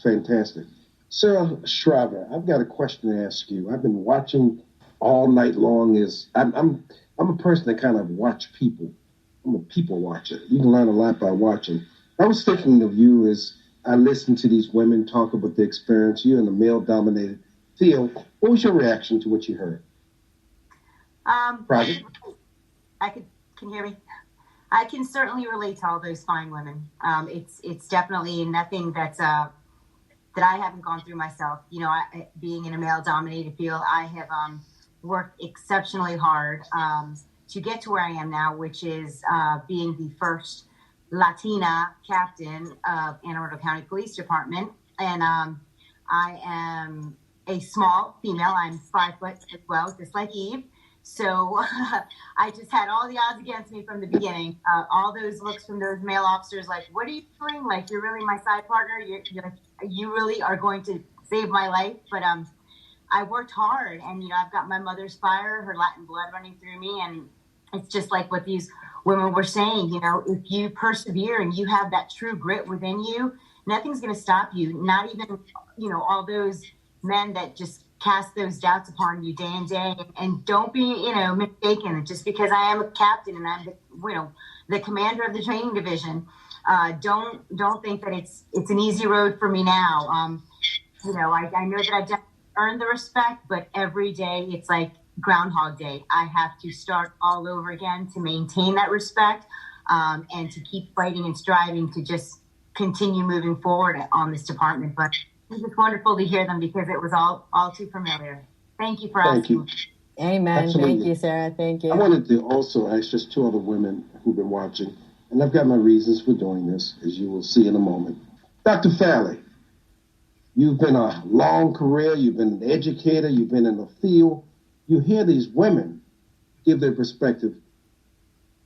fantastic. Sarah Shriver, I've got a question to ask you. I've been watching all night long. I'm a person that kind of watch people. I'm a people watcher. You can learn a lot by watching. I was thinking of you as I listened to these women talk about their experience. You're in a male-dominated field. What was your reaction to what you heard? Private? Can you hear me? I can certainly relate to all those fine women. It's definitely nothing that's that I haven't gone through myself. You know, being in a male-dominated field, I have worked exceptionally hard to get to where I am now, which is being the first Latina captain of Arundel County Police Department. And I am a small female. I'm 5 foot as well, just like Eve. So I just had all the odds against me from the beginning. All those looks from those male officers, like, what are you doing? Like, you're really my side partner. You really are going to save my life. But I worked hard, and, you know, I've got my mother's fire, her Latin blood running through me. And it's just like what these women were saying, you know, if you persevere and you have that true grit within you, nothing's going to stop you. Not even, you know, all those men that just cast those doubts upon you day and day. And don't be, you know, mistaken. Just because I am a captain and I'm, the commander of the training division, don't think that it's an easy road for me now. You know, I know that I've definitely earned the respect, but every day it's like Groundhog Day. I have to start all over again to maintain that respect, and to keep fighting and striving to just continue moving forward on this department. But it's just wonderful to hear them because it was all too familiar. Thank you for asking. Thank you. Amen. Absolutely. Thank you, Sarah. Thank you. I wanted to also ask just two other women who've been watching, and I've got my reasons for doing this, as you will see in a moment. Dr. Falley, you've been a long career, you've been an educator, you've been in the field. You hear these women give their perspective.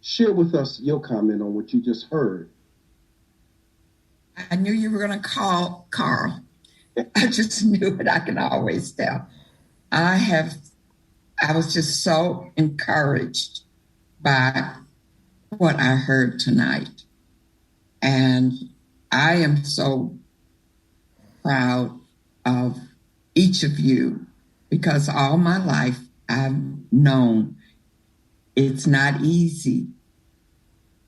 Share with us your comment on what you just heard. I knew you were going to call Carl. I just knew it. I can always tell. I was just so encouraged by what I heard tonight. And I am so proud of each of you because all my life I've known it's not easy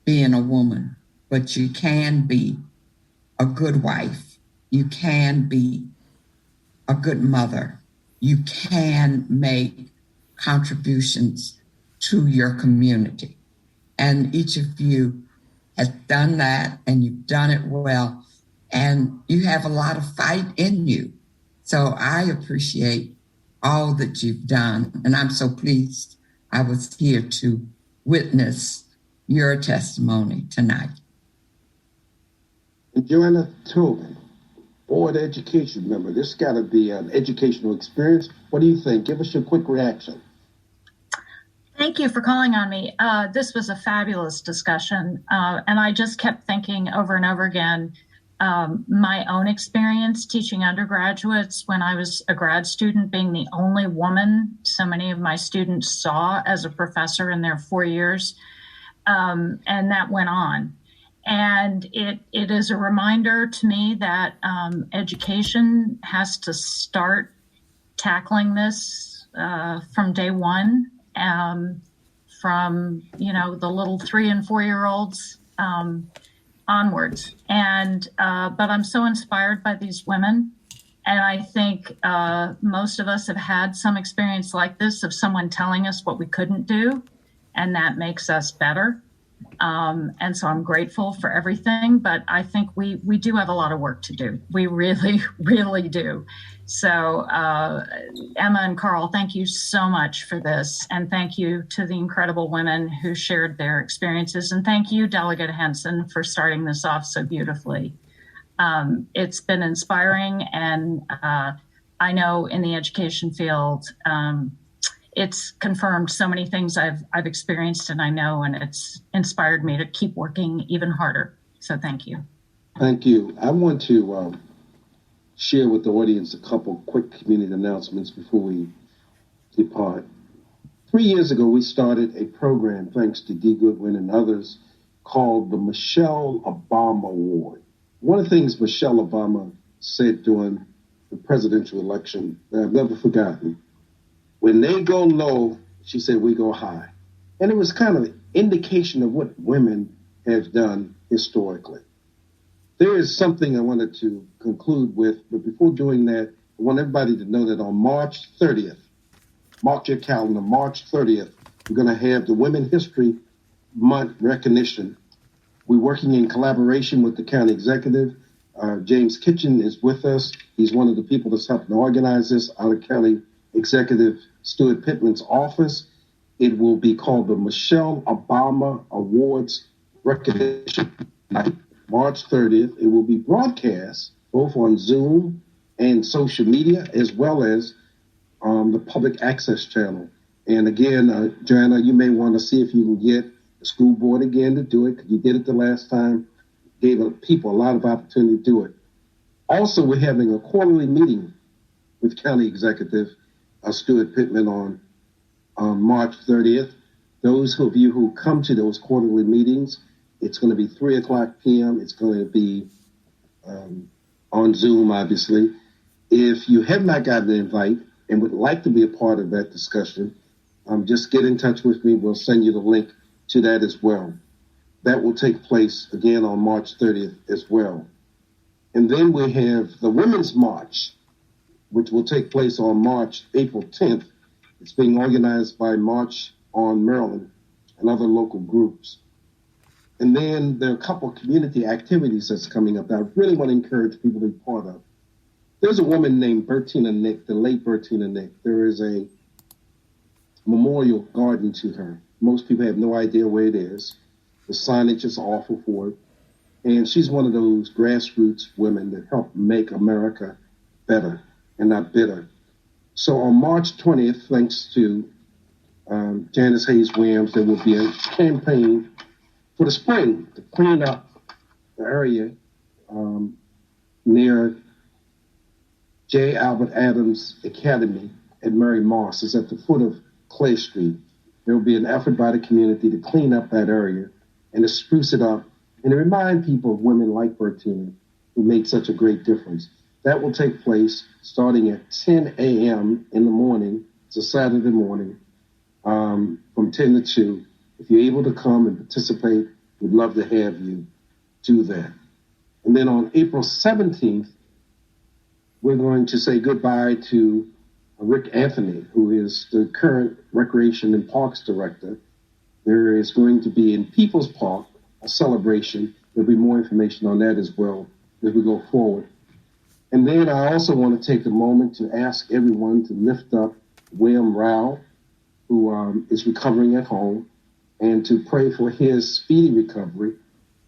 being a woman, but you can be a good wife. You can be a good mother. You can make contributions to your community. And each of you has done that, and you've done it well. And you have a lot of fight in you. So I appreciate all that you've done. And I'm so pleased I was here to witness your testimony tonight. And Joanna Tobin, board education member. This got to be an educational experience. What do you think? Give us your quick reaction. Thank you for calling on me. This was a fabulous discussion. And I just kept thinking over and over again, my own experience teaching undergraduates when I was a grad student, being the only woman so many of my students saw as a professor in their 4 years. And that went on. And it is a reminder to me that education has to start tackling this from day one, from, the little 3 and 4 year olds onwards. And but I'm so inspired by these women. And I think most of us have had some experience like this of someone telling us what we couldn't do, and that makes us better. And so I'm grateful for everything, but I think we do have a lot of work to do. We really, really do. So Emma and Carl, thank you so much for this. And thank you to the incredible women who shared their experiences. And thank you, Delegate Henson, for starting this off so beautifully. It's been inspiring. And I know in the education field, it's confirmed so many things I've experienced and I know, and it's inspired me to keep working even harder. So thank you. Thank you. I want to share with the audience a couple quick community announcements before we depart. 3 years ago, we started a program, thanks to Dee Goodwin and others, called the Michelle Obama Award. One of the things Michelle Obama said during the presidential election that I've never forgotten, when they go low, she said, we go high. And it was kind of an indication of what women have done historically. There is something I wanted to conclude with, but before doing that, I want everybody to know that on March 30th, mark your calendar, March 30th, we're going to have the Women History Month recognition. We're working in collaboration with the county executive. James Kitchen is with us. He's one of the people that's helping organize this out of County Executive Stuart Pittman's office. It will be called the Michelle Obama Awards Recognition Night, March 30th. It will be broadcast both on Zoom and social media, as well as the public access channel. And again, Joanna, you may want to see if you can get the school board again to do it, because you did it the last time. Gave people a lot of opportunity to do it. Also, we're having a quarterly meeting with County Executive Stuart Pittman on March 30th. Those of you who come to those quarterly meetings, it's going to be 3:00 p.m. It's going to be on Zoom, obviously. If you have not gotten an invite and would like to be a part of that discussion, just get in touch with me. We'll send you the link to that as well. That will take place again on March 30th as well. And then we have the Women's March, which will take place on April 10th. It's being organized by March on Maryland and other local groups. And then there are a couple of community activities that's coming up that I really want to encourage people to be part of. There's a woman named Bertina Nick, the late Bertina Nick. There is a memorial garden to her. Most people have no idea where it is. The signage is awful for it. And she's one of those grassroots women that help make America better and not bitter. So on March 20th, thanks to Janice Hayes Williams, there will be a campaign for the spring to clean up the area near J. Albert Adams Academy at Mary Moss. It's at the foot of Clay Street. There will be an effort by the community to clean up that area and to spruce it up and to remind people of women like Bertina who made such a great difference. That will take place starting at 10 a.m. in the morning. It's a Saturday morning from 10 to 2. If you're able to come and participate, we'd love to have you do that. And then on April 17th, we're going to say goodbye to Rick Anthony, who is the current Recreation and Parks Director. There is going to be in People's Park a celebration. There'll be more information on that as well as we go forward. And then I also want to take a moment to ask everyone to lift up William Rao, who is recovering at home, and to pray for his speedy recovery.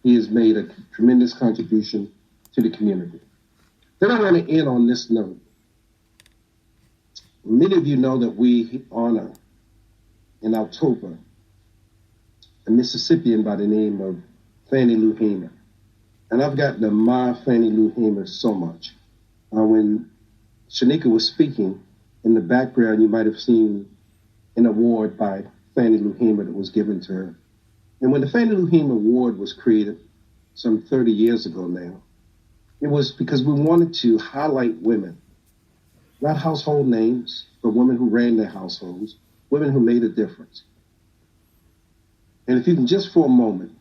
He has made a tremendous contribution to the community. Then I want to end on this note. Many of you know that we honor in October a Mississippian by the name of Fannie Lou Hamer. And I've gotten to admire Fannie Lou Hamer so much. When Shanika was speaking, in the background, you might have seen an award by Fannie Lou Hamer that was given to her. And when the Fannie Lou Hamer Award was created some 30 years ago now, it was because we wanted to highlight women, not household names, but women who ran their households, women who made a difference. And if you can just for a moment,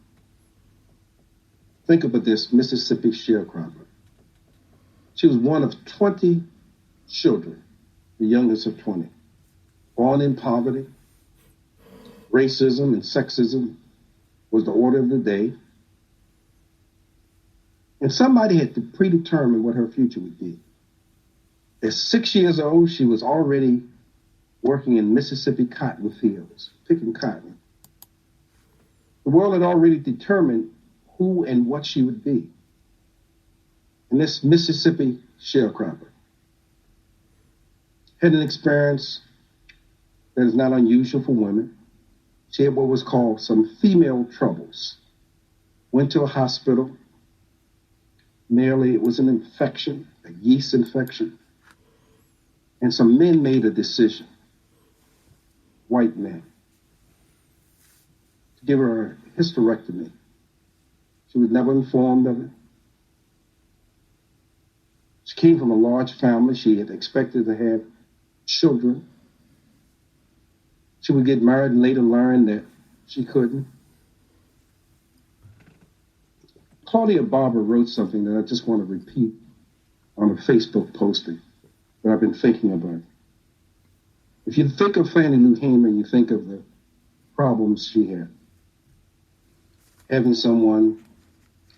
think about this Mississippi sharecropper. She was one of 20 children, the youngest of 20, born in poverty. Racism and sexism was the order of the day. And somebody had to predetermine what her future would be. At 6 years old, she was already working in Mississippi cotton fields, picking cotton. The world had already determined who and what she would be. And this Mississippi sharecropper had an experience that is not unusual for women. She had what was called some female troubles. Went to a hospital. Merely it was an infection, a yeast infection. And some men made a decision, white men, to give her a hysterectomy. She was never informed of it. She came from a large family. She had expected to have children. She would get married and later learn that she couldn't. Claudia Barber wrote something that I just want to repeat on a Facebook posting that I've been thinking about. If you think of Fannie Lou Hamer, you think of the problems she had. Having someone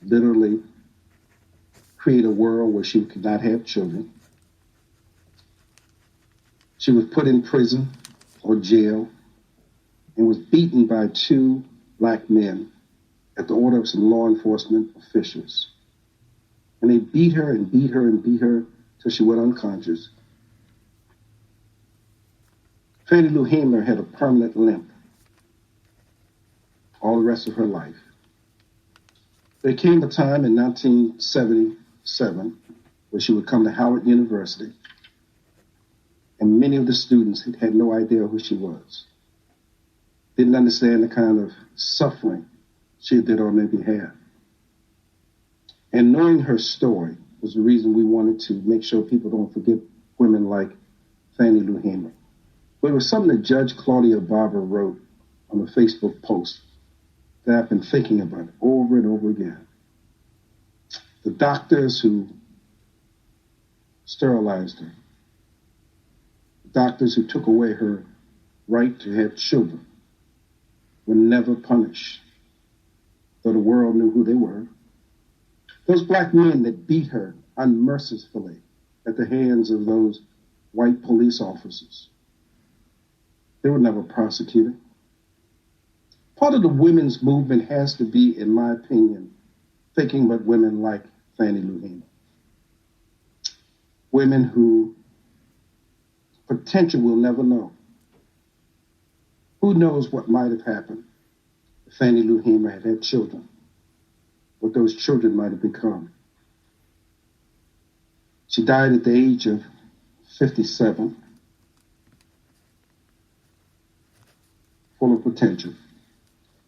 literally create a world where she could not have children. She was put in prison or jail and was beaten by 2 black men at the order of some law enforcement officials. And they beat her and beat her and beat her till she went unconscious. Fannie Lou Hamer had a permanent limp all the rest of her life. There came a time in 1977 where she would come to Howard University, and many of the students had no idea who she was. Didn't understand the kind of suffering she did on their behalf. And knowing her story was the reason we wanted to make sure people don't forget women like Fannie Lou Hamer. But it was something that Judge Claudia Barber wrote on a Facebook post that I've been thinking about over and over again. The doctors who sterilized her, the doctors who took away her right to have children, were never punished, though the world knew who they were. Those black men that beat her unmercifully at the hands of those white police officers, they were never prosecuted. Part of the women's movement has to be, in my opinion, thinking about women like Fannie Lou Hamer. Women who potential we'll never know. Who knows what might have happened if Fannie Lou Hamer had had children, what those children might have become. She died at the age of 57, full of potential.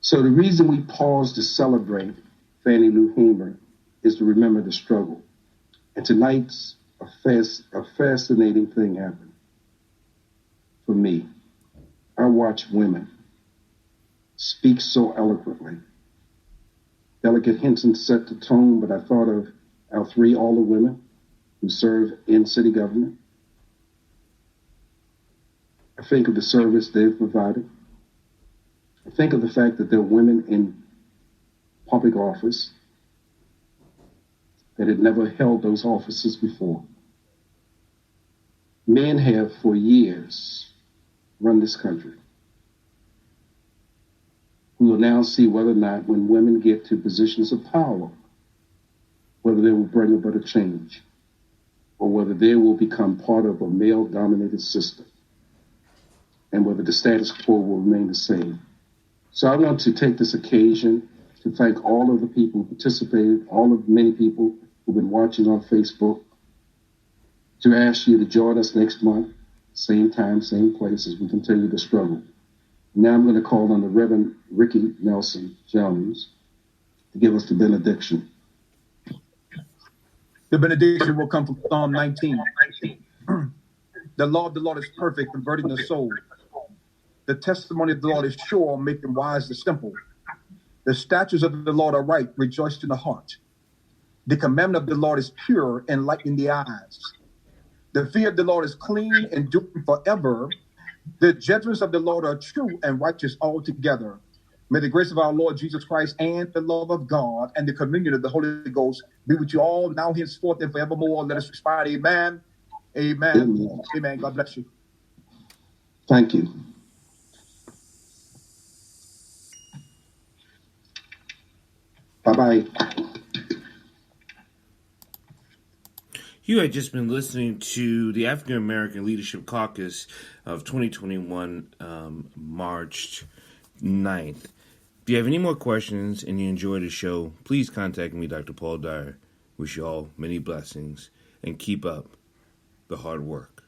So the reason we pause to celebrate Fannie Lou Hamer is to remember the struggle. And tonight's a fascinating thing happened for me. I watch women speak so eloquently. Delegate Henson set the tone, but I thought of our 3 older women who serve in city government. I think of the service they've provided. I think of the fact that there are women in public office that had never held those offices before. Men have for years run this country. We will now see whether or not when women get to positions of power, whether they will bring about a change or whether they will become part of a male-dominated system and whether the status quo will remain the same. So I want to take this occasion to thank all of the people who participated, many people who've been watching on Facebook, to ask you to join us next month, same time, same place, as we continue the struggle. Now I'm going to call on the Reverend Ricky Nelson Jones to give us the benediction. The benediction will come from Psalm 19. The law of the Lord is perfect, converting the soul. The testimony of the Lord is sure, making wise the simple. The statutes of the Lord are right, rejoiced in the heart. The commandment of the Lord is pure, enlightening the eyes. The fear of the Lord is clean, enduring forever. The judgments of the Lord are true and righteous altogether. May the grace of our Lord Jesus Christ and the love of God and the communion of the Holy Ghost be with you all now, henceforth, and forevermore. Let us respond. Amen. Amen. Amen. Amen. God bless you. Thank you. Bye-bye. You had just been listening to the African American Leadership Caucus of 2021, March 9th. If you have any more questions and you enjoy the show, please contact me, Dr. Paul Dyer. Wish you all many blessings and keep up the hard work.